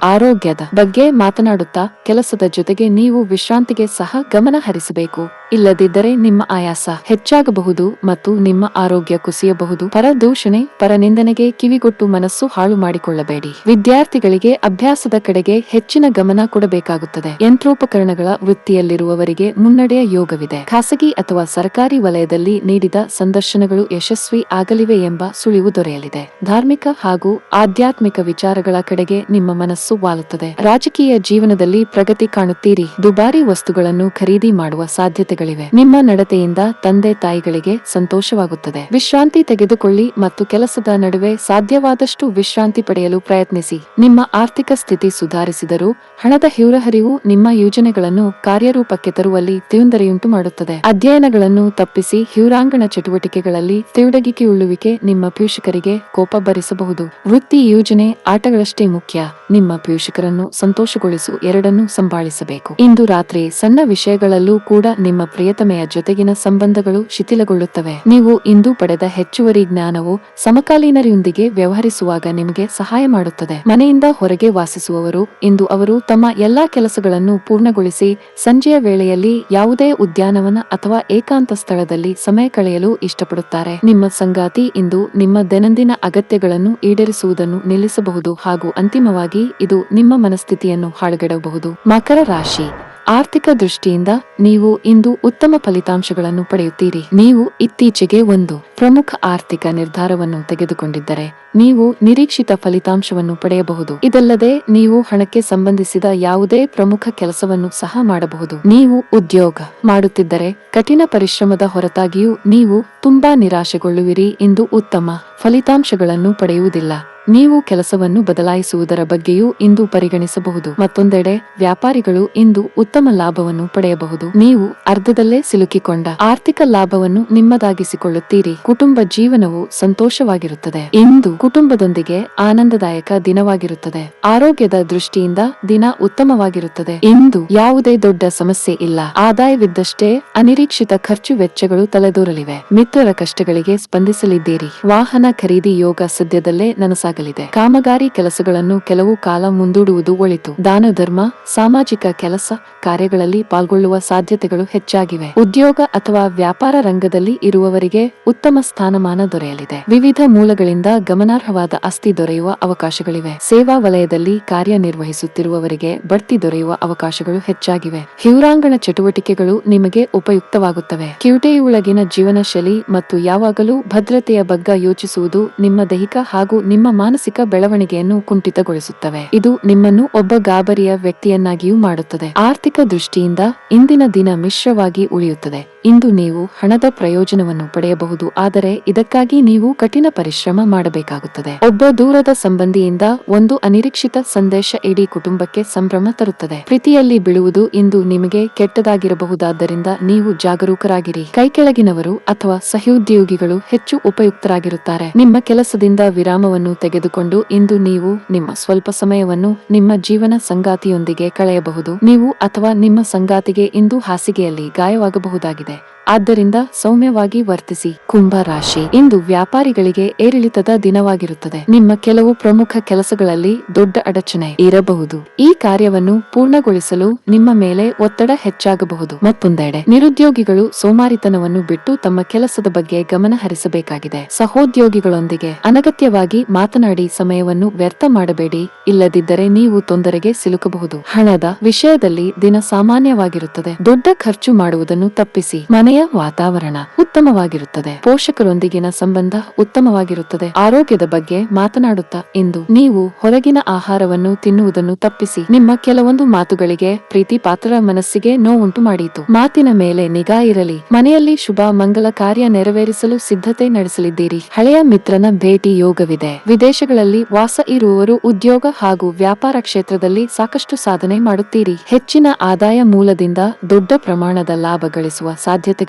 ಆರೋಗ್ಯದ ಬಗ್ಗೆ ಮಾತನಾಡುತ್ತಾ ಕೆಲಸದ ಜೊತೆಗೆ ನೀವು ವಿಶ್ರಾಂತಿಗೆ ಸಹ ಗಮನ ಹರಿಸಬೇಕು. ಇಲ್ಲದಿದ್ದರೆ ನಿಮ್ಮ ಆಯಾಸ ಹೆಚ್ಚಾಗಬಹುದು ಮತ್ತು ನಿಮ್ಮ ಆರೋಗ್ಯ ಕುಸಿಯಬಹುದು. ಪರದೂಷಣೆ, ಪರನಿಂದನೆಗೆ ಕಿವಿಗೊಟ್ಟು ಮನಸ್ಸು ಹಾಳು ಮಾಡಿಕೊಳ್ಳಬೇಡಿ. ವಿದ್ಯಾರ್ಥಿಗಳಿಗೆ ಅಭ್ಯಾಸದ ಕಡೆಗೆ ಹೆಚ್ಚಿನ ಗಮನ ಕೊಡಬೇಕಾಗುತ್ತದೆ. ಯಂತ್ರೋಪಕರಣಗಳ ವೃತ್ತಿಯಲ್ಲಿರುವವರಿಗೆ ಮುನ್ನಡೆಯ ಯೋಗವಿದೆ. ಖಾಸಗಿ ಅಥವಾ ಸರ್ಕಾರಿ ವಲಯದಲ್ಲಿ ನೀಡಿದ ಸಂದರ್ಶನಗಳು ಯಶಸ್ವಿ ಆಗಲಿವೆ ಎಂಬ ಸುಳಿವು ದೊರೆಯಲಿದೆ. ಧಾರ್ಮಿಕ ಹಾಗೂ ಆಧ್ಯಾತ್ಮಿಕ ವಿಚಾರಗಳ ಕಡೆಗೆ ನಿಮ್ಮ ಮನಸ್ಸು ವಾಲುತ್ತದೆ. ರಾಜಕೀಯ ಜೀವನದಲ್ಲಿ ಪ್ರಗತಿ ಕಾಣುತ್ತೀರಿ. ದುಬಾರಿ ವಸ್ತುಗಳನ್ನು ಖರೀದಿ ಮಾಡುವ ಸಾಧ್ಯತೆಗಳಿವೆ. ನಿಮ್ಮ ನಡತೆಯಿಂದ ತಂದೆ ತಾಯಿಗಳಿಗೆ ಸಂತೋಷವಾಗುತ್ತದೆ. ವಿಶ್ರಾಂತಿ ತೆಗೆದುಕೊಳ್ಳಿ ಮತ್ತು ಕೆಲಸದ ನಡುವೆ ಸಾಧ್ಯವಾದಷ್ಟು ವಿಶ್ರಾಂತಿ ಪಡೆಯಲು ಪ್ರಯತ್ನಿಸಿ. ನಿಮ್ಮ ಆರ್ಥಿಕ ಸ್ಥಿತಿ ಸುಧಾರಿಸಿದರೂ ಹಣದ ಹೊರಹರಿವು ನಿಮ್ಮ ಯೋಜನೆಗಳನ್ನು ಕಾರ್ಯರೂಪಕ್ಕೆ ತರುವಲ್ಲಿ ತೊಂದರೆಯುಂಟು ಮಾಡುತ್ತದೆ. ಅಧ್ಯಯನಗಳನ್ನು ತಪ್ಪಿಸಿ ಹೊರಾಂಗಣ ಚಟುವಟಿಕೆಗಳಲ್ಲಿ ತೊಡಗಿಕೊಳ್ಳುವಿಕೆ ನಿಮ್ಮ ಪೋಷಕರಿಗೆ ಕೋಪ ಭರಿಸಬಹುದು. ವೃತ್ತಿ ಯೋಜನೆ ಆಟಗಳಷ್ಟೇ ಮುಖ್ಯ. ನಿಮ್ಮ ಪೋಷಕರನ್ನು ಸಂತೋಷಗೊಳಿಸು, ಎರಡನ್ನೂ ಸಂಭಾಳಿಸಬೇಕು. ಇಂದು ರಾತ್ರಿ ಸಣ್ಣ ವಿಷಯಗಳಲ್ಲೂ ಕೂಡ ನಿಮ್ಮ ಪ್ರಿಯತಮೆಯ ಜೊತೆಗಿನ ಸಂಬಂಧಗಳು ಶಿಥಿಲಗೊಳ್ಳುತ್ತವೆ. ನೀವು ಇಂದು ಪಡೆದ ಹೆಚ್ಚುವರಿ ಜ್ಞಾನವು ಸಮಕಾಲೀನರೊಂದಿಗೆ ವ್ಯವಹರಿಸುವಾಗ ನಿಮಗೆ ಸಹಾಯ ಮಾಡುತ್ತದೆ. ಮನೆಯಿಂದ ಹೊರಗೆ ವಾಸಿಸುವವರು ಇಂದು ಅವರು ತಮ್ಮ ಎಲ್ಲಾ ಕೆಲಸಗಳನ್ನು ಪೂರ್ಣಗೊಳಿಸಿ ಸಂಜೆಯ ವೇಳೆಯಲ್ಲಿ ಯಾವುದೇ ಉದ್ಯಾನವನ ಅಥವಾ ಏಕಾಂತ ಸ್ಥಳದಲ್ಲಿ ಸಮಯ ಕಳೆಯಲು ಇಷ್ಟಪಡುತ್ತಾರೆ. ನಿಮ್ಮ ಸಂಗಾತಿ ಇಂದು ನಿಮ್ಮ ದೈನಂದಿನ ಅಗತ್ಯಗಳನ್ನು ಈಡೇರಿಸುವುದನ್ನು ನಿಲ್ಲಿಸಬಹುದು ಹಾಗೂ ಅಂತಿಮವಾಗಿ ಇದು ನಿಮ್ಮ ಮನಸ್ಥಿತಿಯನ್ನು ಹಾಳುಗೆಡಬಹುದು. ಮಕರ ರಾಶಿ. ಆರ್ಥಿಕ ದೃಷ್ಟಿಯಿಂದ ನೀವು ಇಂದು ಉತ್ತಮ ಫಲಿತಾಂಶಗಳನ್ನು ಪಡೆಯುತ್ತೀರಿ. ನೀವು ಇತ್ತೀಚೆಗೆ ಒಂದು ಪ್ರಮುಖ ಆರ್ಥಿಕ ನಿರ್ಧಾರವನ್ನು ತೆಗೆದುಕೊಂಡಿದ್ದರೆ ನೀವು ನಿರೀಕ್ಷಿತ ಫಲಿತಾಂಶವನ್ನು ಪಡೆಯಬಹುದು. ಇದಲ್ಲದೆ ನೀವು ಹಣಕ್ಕೆ ಸಂಬಂಧಿಸಿದ ಯಾವುದೇ ಪ್ರಮುಖ ಕೆಲಸವನ್ನು ಸಹ ಮಾಡಬಹುದು. ನೀವು ಉದ್ಯೋಗ ಮಾಡುತ್ತಿದ್ದರೆ ಕಠಿಣ ಪರಿಶ್ರಮದ ಹೊರತಾಗಿಯೂ ನೀವು ತುಂಬಾ ನಿರಾಶೆಗೊಳ್ಳುವಿರಿ. ಇಂದು ಉತ್ತಮ ಫಲಿತಾಂಶಗಳನ್ನು ಪಡೆಯುವುದಿಲ್ಲ. ನೀವು ಕೆಲಸವನ್ನು ಬದಲಾಯಿಸುವುದರ ಬಗ್ಗೆಯೂ ಇಂದು ಪರಿಗಣಿಸಬಹುದು. ಮತ್ತೊಂದೆಡೆ ವ್ಯಾಪಾರಿಗಳು ಇಂದು ಉತ್ತಮ ಲಾಭವನ್ನು ಪಡೆಯಬಹುದು. ನೀವು ಅರ್ಧದಲ್ಲೇ ಸಿಲುಕಿಕೊಂಡ ಆರ್ಥಿಕ ಲಾಭವನ್ನು ನಿಮ್ಮದಾಗಿಸಿಕೊಳ್ಳುತ್ತೀರಿ. ಕುಟುಂಬ ಜೀವನವು ಸಂತೋಷವಾಗಿರುತ್ತದೆ. ಇಂದು ಕುಟುಂಬದೊಂದಿಗೆ ಆನಂದದಾಯಕ ದಿನವಾಗಿರುತ್ತದೆ. ಆರೋಗ್ಯದ ದೃಷ್ಟಿಯಿಂದ ದಿನ ಉತ್ತಮವಾಗಿರುತ್ತದೆ. ಇಂದು ಯಾವುದೇ ದೊಡ್ಡ ಸಮಸ್ಯೆ ಇಲ್ಲ. ಆದಾಯವಿದ್ದಷ್ಟೇ ಅನಿರೀಕ್ಷಿತ ಖರ್ಚು ವೆಚ್ಚಗಳು ತಲೆದೋರಲಿವೆ. ಮಿತ್ರರ ಕಷ್ಟಗಳಿಗೆ ಸ್ಪಂದಿಸಲಿದ್ದೀರಿ. ವಾಹನ ಖರೀದಿ ಯೋಗ ಸದ್ಯದಲ್ಲೇ ನನಸಾಗಲಿದೆ. ಕಾಮಗಾರಿ ಕೆಲಸಗಳನ್ನು ಕೆಲವು ಕಾಲ ಮುಂದೂಡುವುದು ಒಳಿತು. ದಾನ ಧರ್ಮ, ಸಾಮಾಜಿಕ ಕೆಲಸ ಕಾರ್ಯಗಳಲ್ಲಿ ಪಾಲ್ಗೊಳ್ಳುವ ಸಾಧ್ಯತೆಗಳು ಹೆಚ್ಚಾಗಿವೆ. ಉದ್ಯೋಗ ಅಥವಾ ವ್ಯಾಪಾರ ರಂಗದಲ್ಲಿ ಇರುವವರಿಗೆ ಉತ್ತಮ ಸ್ಥಾನಮಾನ ದೊರೆಯಲಿದೆ. ವಿವಿಧ ಮೂಲಗಳಿಂದ ಗಮನಾರ್ಹವಾದ ಆಸ್ತಿ ದೊರೆಯುವ ಅವಕಾಶಗಳಿವೆ. ಸೇವಾ ವಲಯದಲ್ಲಿ ಕಾರ್ಯನಿರ್ವಹಿಸುತ್ತಿರುವವರಿಗೆ ಬಡ್ತಿ ದೊರೆಯುವ ಅವಕಾಶಗಳು ಹೆಚ್ಚಾಗಿವೆ. ಹೊರಾಂಗಣ ಚಟುವಟಿಕೆಗಳು ನಿಮಗೆ ಉಪಯುಕ್ತವಾಗುತ್ತವೆ. ಕಿವುಟೆಯೊಳಗಿನ ಜೀವನ ಶೈಲಿ ಮತ್ತು ಯಾವಾಗಲೂ ಭದ್ರತೆಯ ಬಗ್ಗೆ ಯೋಚಿಸುವುದು ನಿಮ್ಮ ದೈಹಿಕ ಹಾಗೂ ನಿಮ್ಮ ಮಾನಸಿಕ ಬೆಳವಣಿಗೆಯನ್ನು ಕುಂಠಿತಗೊಳಿಸುತ್ತವೆ. ಇದು ನಿಮ್ಮನ್ನು ಒಬ್ಬ ಗಾಬರಿಯ ವ್ಯಕ್ತಿಯನ್ನಾಗಿಯೂ ಮಾಡುತ್ತದೆ. ಆರ್ಥಿಕ ದೃಷ್ಟಿಯಿಂದ ಇಂದಿನ ದಿನ ಮಿಶ್ರವಾಗಿ ಉಳಿಯುತ್ತದೆ. ಇಂದು ನೀವು ಹಣದ ಪ್ರಯೋಜನವನ್ನು ಪಡೆಯಬಹುದು, ಆದರೆ ಇದಕ್ಕಾಗಿ ನೀವು ಕಠಿಣ ಪರಿಶ್ರಮ ಮಾಡಬೇಕಾಗುತ್ತದೆ. ಒಬ್ಬ ದೂರದ ಸಂಬಂಧಿಯಿಂದ ಒಂದು ಅನಿರೀಕ್ಷಿತ ಸಂದೇಶ ಇಡೀ ಕುಟುಂಬಕ್ಕೆ ಸಂಭ್ರಮ ತರುತ್ತದೆ. ಪ್ರೀತಿಯಲ್ಲಿ ಬೀಳುವುದು ಇಂದು ನಿಮಗೆ ಕೆಟ್ಟದಾಗಿರಬಹುದಾದ್ದರಿಂದ ನೀವು ಜಾಗರೂಕರಾಗಿರಿ. ಕೈಕೆಳಗಿನವರು ಅಥವಾ ಸಹೋದ್ಯೋಗಿಗಳು ಹೆಚ್ಚು ಉಪಯುಕ್ತರಾಗಿರುತ್ತಾರೆ. ನಿಮ್ಮ ಕೆಲಸದಿಂದ ವಿರಾಮವನ್ನು ತೆಗೆದುಕೊಂಡು ಇಂದು ನೀವು ನಿಮ್ಮ ಸ್ವಲ್ಪ ಸಮಯವನ್ನು ನಿಮ್ಮ ಜೀವನ ಸಂಗಾತಿಯೊಂದಿಗೆ ಕಳೆಯಬಹುದು. ನೀವು ಅಥವಾ ನಿಮ್ಮ ಸಂಗಾತಿಗೆ ಇಂದು ಹಾಸಿಗೆಯಲ್ಲಿ ಗಾಯವಾಗಬಹುದಾಗಿದೆ. ಆದ್ದರಿಂದ ಸೌಮ್ಯವಾಗಿ ವರ್ತಿಸಿ. ಕುಂಭ ರಾಶಿ, ಇಂದು ವ್ಯಾಪಾರಿಗಳಿಗೆ ಏರಿಳಿತದ ದಿನವಾಗಿರುತ್ತದೆ. ನಿಮ್ಮ ಕೆಲವು ಪ್ರಮುಖ ಕೆಲಸಗಳಲ್ಲಿ ದೊಡ್ಡ ಅಡಚಣೆ ಇರಬಹುದು. ಈ ಕಾರ್ಯವನ್ನು ಪೂರ್ಣಗೊಳಿಸಲು ನಿಮ್ಮ ಮೇಲೆ ಒತ್ತಡ ಹೆಚ್ಚಾಗಬಹುದು. ಮತ್ತೊಂದೆಡೆ ನಿರುದ್ಯೋಗಿಗಳು ಸೋಮಾರಿತನವನ್ನು ಬಿಟ್ಟು ತಮ್ಮ ಕೆಲಸದ ಬಗ್ಗೆ ಗಮನ ಹರಿಸಬೇಕಾಗಿದೆ. ಸಹೋದ್ಯೋಗಿಗಳೊಂದಿಗೆ ಅನಗತ್ಯವಾಗಿ ಮಾತನಾಡಿ ಸಮಯವನ್ನು ವ್ಯರ್ಥ ಮಾಡಬೇಡಿ, ಇಲ್ಲದಿದ್ದರೆ ನೀವು ತೊಂದರೆಗೆ ಸಿಲುಕಬಹುದು. ಹಣದ ವಿಷಯದಲ್ಲಿ ದಿನ ಸಾಮಾನ್ಯವಾಗಿರುತ್ತದೆ. ದೊಡ್ಡ ಖರ್ಚು ಮಾಡುವುದನ್ನು ತಪ್ಪಿಸಿ. ಮನೆಯ ವಾತಾವರಣ ಉತ್ತಮವಾಗಿರುತ್ತದೆ. ಪೋಷಕರೊಂದಿಗಿನ ಸಂಬಂಧ ಉತ್ತಮವಾಗಿರುತ್ತದೆ. ಆರೋಗ್ಯದ ಬಗ್ಗೆ ಮಾತನಾಡುತ್ತಾ ಇಂದು ನೀವು ಹೊರಗಿನ ಆಹಾರವನ್ನು ತಿನ್ನುವುದನ್ನು ತಪ್ಪಿಸಿ. ನಿಮ್ಮ ಕೆಲವೊಂದು ಮಾತುಗಳಿಗೆ ಪ್ರೀತಿ ಪಾತ್ರರ ಮನಸ್ಸಿಗೆ ನೋವುಂಟು ಮಾಡಿತು. ಮಾತಿನ ಮೇಲೆ ನಿಗಾ ಇರಲಿ. ಮನೆಯಲ್ಲಿ ಶುಭ ಮಂಗಲ ಕಾರ್ಯ ನೆರವೇರಿಸಲು ಸಿದ್ಧತೆ ನಡೆಸಲಿದ್ದೀರಿ. ಹಳೆಯ ಮಿತ್ರನ ಭೇಟಿ ಯೋಗವಿದೆ. ವಿದೇಶಗಳಲ್ಲಿ ವಾಸ ಇರುವವರು ಉದ್ಯೋಗ ಹಾಗೂ ವ್ಯಾಪಾರ ಕ್ಷೇತ್ರದಲ್ಲಿ ಸಾಕಷ್ಟು ಸಾಧನೆ ಮಾಡುತ್ತೀರಿ. ಹೆಚ್ಚಿನ ಆದಾಯ ಮೂಲದಿಂದ ದೊಡ್ಡ ಪ್ರಮಾಣದ ಲಾಭ ಗಳಿಸುವ ಸಾಧ್ಯತೆಗಳಿವೆ.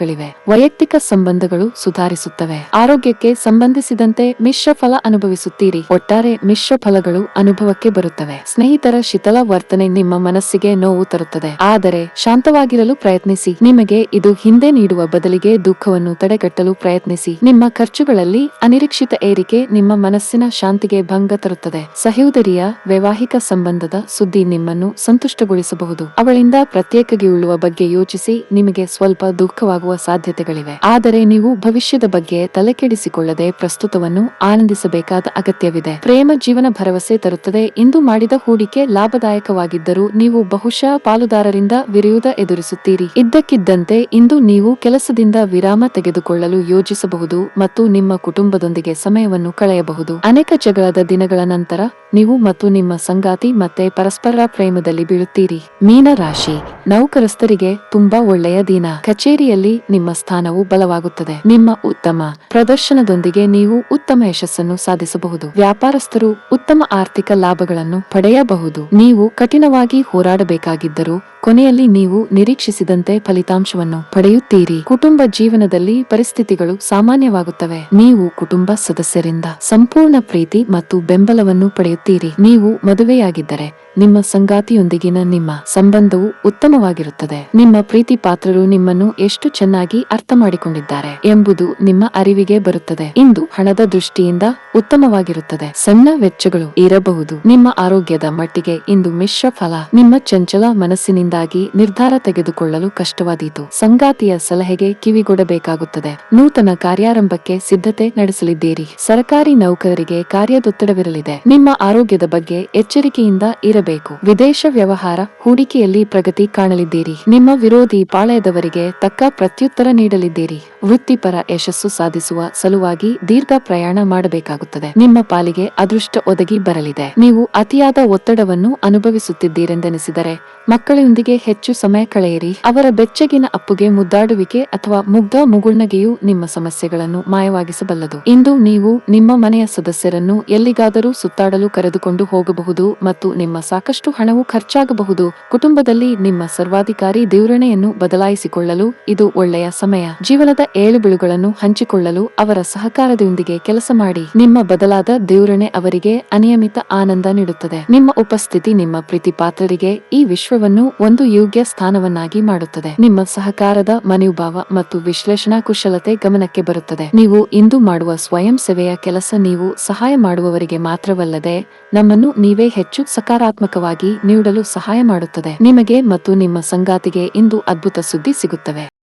ವೈಯಕ್ತಿಕ ಸಂಬಂಧಗಳು ಸುಧಾರಿಸುತ್ತವೆ. ಆರೋಗ್ಯಕ್ಕೆ ಸಂಬಂಧಿಸಿದಂತೆ ಮಿಶ್ರ ಫಲ ಅನುಭವಿಸುತ್ತೀರಿ. ಒಟ್ಟಾರೆ ಮಿಶ್ರ ಫಲಗಳು ಅನುಭವಕ್ಕೆ ಬರುತ್ತವೆ. ಸ್ನೇಹಿತರ ಶಿಥಿಲ ವರ್ತನೆ ನಿಮ್ಮ ಮನಸ್ಸಿಗೆ ನೋವು ತರುತ್ತದೆ, ಆದರೆ ಶಾಂತವಾಗಿರಲು ಪ್ರಯತ್ನಿಸಿ. ನಿಮಗೆ ಇದು ಹಿಂದೆ ನೀಡುವ ಬದಲಿಗೆ ದುಃಖವನ್ನು ತಡೆಗಟ್ಟಲು ಪ್ರಯತ್ನಿಸಿ. ನಿಮ್ಮ ಖರ್ಚುಗಳಲ್ಲಿ ಅನಿರೀಕ್ಷಿತ ಏರಿಕೆ ನಿಮ್ಮ ಮನಸ್ಸಿನ ಶಾಂತಿಗೆ ಭಂಗ ತರುತ್ತದೆ. ಸಹೋದರಿಯ ವೈವಾಹಿಕ ಸಂಬಂಧದ ಸುದ್ದಿ ನಿಮ್ಮನ್ನು ಸಂತುಷ್ಟಗೊಳಿಸಬಹುದು. ಅವಳಿಂದ ಪ್ರತ್ಯೇಕವಾಗಿ ಉಳ್ಳುವ ಬಗ್ಗೆ ಯೋಚಿಸಿ. ನಿಮಗೆ ಸ್ವಲ್ಪ ದುಃಖವಾಗುವ ಸಾಧ್ಯತೆಗಳಿವೆ, ಆದರೆ ನೀವು ಭವಿಷ್ಯದ ಬಗ್ಗೆ ತಲೆಕೆಡಿಸಿಕೊಳ್ಳದೆ ಪ್ರಸ್ತುತವನ್ನು ಆನಂದಿಸಬೇಕಾದ ಅಗತ್ಯವಿದೆ. ಪ್ರೇಮ ಜೀವನ ಭರವಸೆ ತರುತ್ತದೆ. ಇಂದು ಮಾಡಿದ ಹೂಡಿಕೆ ಲಾಭದಾಯಕವಾಗಿದ್ದರೂ ನೀವು ಬಹುಶಃ ಪಾಲುದಾರರಿಂದ ವಿರೋಧ ಎದುರಿಸುತ್ತೀರಿ. ಇದ್ದಕ್ಕಿದ್ದಂತೆ ಇಂದು ನೀವು ಕೆಲಸದಿಂದ ವಿರಾಮ ತೆಗೆದುಕೊಳ್ಳಲು ಯೋಜಿಸಬಹುದು ಮತ್ತು ನಿಮ್ಮ ಕುಟುಂಬದೊಂದಿಗೆ ಸಮಯವನ್ನು ಕಳೆಯಬಹುದು. ಅನೇಕ ಜಗಳದ ದಿನಗಳ ನಂತರ ನೀವು ಮತ್ತು ನಿಮ್ಮ ಸಂಗಾತಿ ಮತ್ತೆ ಪರಸ್ಪರ ಪ್ರೇಮದಲ್ಲಿ ಬೀಳುತ್ತೀರಿ. ಮೀನ ರಾಶಿ, ನೌಕರಸ್ಥರಿಗೆ ತುಂಬಾ ಒಳ್ಳೆಯ ದಿನ. ಕಚೇರಿಯಲ್ಲಿ ನಿಮ್ಮ ಸ್ಥಾನವು ಬಲವಾಗುತ್ತದೆ. ನಿಮ್ಮ ಉತ್ತಮ ಪ್ರದರ್ಶನದೊಂದಿಗೆ ನೀವು ಉತ್ತಮ ಯಶಸ್ಸನ್ನು ಸಾಧಿಸಬಹುದು. ವ್ಯಾಪಾರಸ್ಥರು ಉತ್ತಮ ಆರ್ಥಿಕ ಲಾಭಗಳನ್ನು ಪಡೆಯಬಹುದು. ನೀವು ಕಠಿಣವಾಗಿ ಹೋರಾಡಬೇಕಾಗಿದ್ದರೂ ಕೊನೆಯಲ್ಲಿ ನೀವು ನಿರೀಕ್ಷಿಸಿದಂತೆ ಫಲಿತಾಂಶವನ್ನು ಪಡೆಯುತ್ತೀರಿ. ಕುಟುಂಬ ಜೀವನದಲ್ಲಿ ಪರಿಸ್ಥಿತಿಗಳು ಸಾಮಾನ್ಯವಾಗುತ್ತವೆ. ನೀವು ಕುಟುಂಬ ಸದಸ್ಯರಿಂದ ಸಂಪೂರ್ಣ ಪ್ರೀತಿ ಮತ್ತು ಬೆಂಬಲವನ್ನು ಪಡೆಯುತ್ತೀರಿ. ನೀವು ಮದುವೆಯಾಗಿದ್ದರೆ ನಿಮ್ಮ ಸಂಗಾತಿಯೊಂದಿಗಿನ ನಿಮ್ಮ ಸಂಬಂಧವು ಉತ್ತಮವಾಗಿರುತ್ತದೆ. ನಿಮ್ಮ ಪ್ರೀತಿ ಪಾತ್ರರು ನಿಮ್ಮನ್ನು ಎಷ್ಟು ಚೆನ್ನಾಗಿ ಅರ್ಥ ಮಾಡಿಕೊಂಡಿದ್ದಾರೆ ಎಂಬುದು ನಿಮ್ಮ ಅರಿವಿಗೆ ಬರುತ್ತದೆ. ಇಂದು ಹಣದ ದೃಷ್ಟಿಯಿಂದ ಉತ್ತಮವಾಗಿರುತ್ತದೆ. ಸಣ್ಣ ವೆಚ್ಚಗಳು ಇರಬಹುದು. ನಿಮ್ಮ ಆರೋಗ್ಯದ ಮಟ್ಟಿಗೆ ಇಂದು ಮಿಶ್ರ ಫಲ. ನಿಮ್ಮ ಚಂಚಲ ಮನಸ್ಸಿನಿಂದಾಗಿ ನಿರ್ಧಾರ ತೆಗೆದುಕೊಳ್ಳಲು ಕಷ್ಟವಾದೀತು. ಸಂಗಾತಿಯ ಸಲಹೆಗೆ ಕಿವಿಗೊಡಬೇಕಾಗುತ್ತದೆ. ನೂತನ ಕಾರ್ಯಾರಂಭಕ್ಕೆ ಸಿದ್ಧತೆ ನಡೆಸಲಿದ್ದೀರಿ. ಸರ್ಕಾರಿ ನೌಕರರಿಗೆ ಕಾರ್ಯದೊತ್ತಡವಿರಲಿದೆ. ನಿಮ್ಮ ಆರೋಗ್ಯದ ಬಗ್ಗೆ ಎಚ್ಚರಿಕೆಯಿಂದ ಇರಬೇಕು. ವಿದೇಶ ವ್ಯವಹಾರ ಹೂಡಿಕೆಯಲ್ಲಿ ಪ್ರಗತಿ ಕಾಣಲಿದ್ದೀರಿ. ನಿಮ್ಮ ವಿರೋಧಿ ಪಾಳೆಯದವರಿಗೆ ತಕ್ಕ ಪ್ರತ್ಯುತ್ತರ ನೀಡಲಿದ್ದೀರಿ. ವೃತ್ತಿಪರ ಯಶಸ್ಸು ಸಾಧಿಸುವ ಸಲುವಾಗಿ ದೀರ್ಘ ಪ್ರಯಾಣ ಮಾಡಬೇಕಾಗುತ್ತದೆ. ನಿಮ್ಮ ಪಾಲಿಗೆ ಅದೃಷ್ಟ ಒದಗಿ ಬರಲಿದೆ. ನೀವು ಅತಿಯಾದ ಒತ್ತಡವನ್ನು ಅನುಭವಿಸುತ್ತಿದ್ದೀರೆಂದೆನಿಸಿದರೆ ಮಕ್ಕಳೊಂದಿಗೆ ಹೆಚ್ಚು ಸಮಯ ಕಳೆಯಿರಿ. ಅವರ ಬೆಚ್ಚಗಿನ ಅಪ್ಪುಗೆ ಮುದ್ದಾಡುವಿಕೆ ಅಥವಾ ಮುಗ್ಧ ಮುಗುಳ್ನಗೆಯು ನಿಮ್ಮ ಸಮಸ್ಯೆಗಳನ್ನು ಮಾಯವಾಗಿಸಬಲ್ಲದು. ಇಂದು ನೀವು ನಿಮ್ಮ ಮನೆಯ ಸದಸ್ಯರನ್ನು ಎಲ್ಲಿಗಾದರೂ ಸುತ್ತಾಡಲು ಕರೆದುಕೊಂಡು ಹೋಗಬಹುದು ಮತ್ತು ನಿಮ್ಮ ಸಾಕಷ್ಟು ಹಣವು ಖರ್ಚಾಗಬಹುದು. ಕುಟುಂಬದಲ್ಲಿ ನಿಮ್ಮ ಸರ್ವಾಧಿಕಾರಿ ಧೋರಣೆಯನ್ನು ಬದಲಾಯಿಸಿಕೊಳ್ಳಲು ಇದು ಒಳ್ಳೆಯ ಸಮಯ. ಜೀವನದ ಏಳುಬೀಳುಗಳನ್ನು ಹಂಚಿಕೊಳ್ಳಲು ಅವರ ಸಹಕಾರದೊಂದಿಗೆ ಕೆಲಸ ಮಾಡಿ. ನಿಮ್ಮ ಬದಲಾದ ಧೋರಣೆ ಅವರಿಗೆ ಅನಿಯಮಿತ ಆನಂದ ನೀಡುತ್ತದೆ. ನಿಮ್ಮ ಉಪಸ್ಥಿತಿ ನಿಮ್ಮ ಪ್ರೀತಿಪಾತ್ರರಿಗೆ ಈ ವಿಶ್ವವನ್ನು ಒಂದು ಯೋಗ್ಯ ಸ್ಥಾನವನ್ನಾಗಿ ಮಾಡುತ್ತದೆ. ನಿಮ್ಮ ಸಹಕಾರದ ಮನೋಭಾವ ಮತ್ತು ವಿಶ್ಲೇಷಣಾ ಕುಶಲತೆ ಗಮನಕ್ಕೆ ಬರುತ್ತದೆ. ನೀವು ಇಂದು ಮಾಡುವ ಸ್ವಯಂ ಸೇವೆಯ ಕೆಲಸ ನೀವು ಸಹಾಯ ಮಾಡುವವರಿಗೆ ಮಾತ್ರವಲ್ಲದೆ ನಮ್ಮನ್ನು ನೀವೇ ಹೆಚ್ಚು ಸಕಾರಾತ್ಮಕವಾಗಿ ನೀಡಲು ಸಹಾಯ ಮಾಡುತ್ತದೆ. ನಿಮಗೆ ಮತ್ತು ನಿಮ್ಮ ಸಂಗಾತಿಗೆ ಇಂದು ಅದ್ಭುತ ಸುದ್ದಿ ಸಿಗುತ್ತವೆ.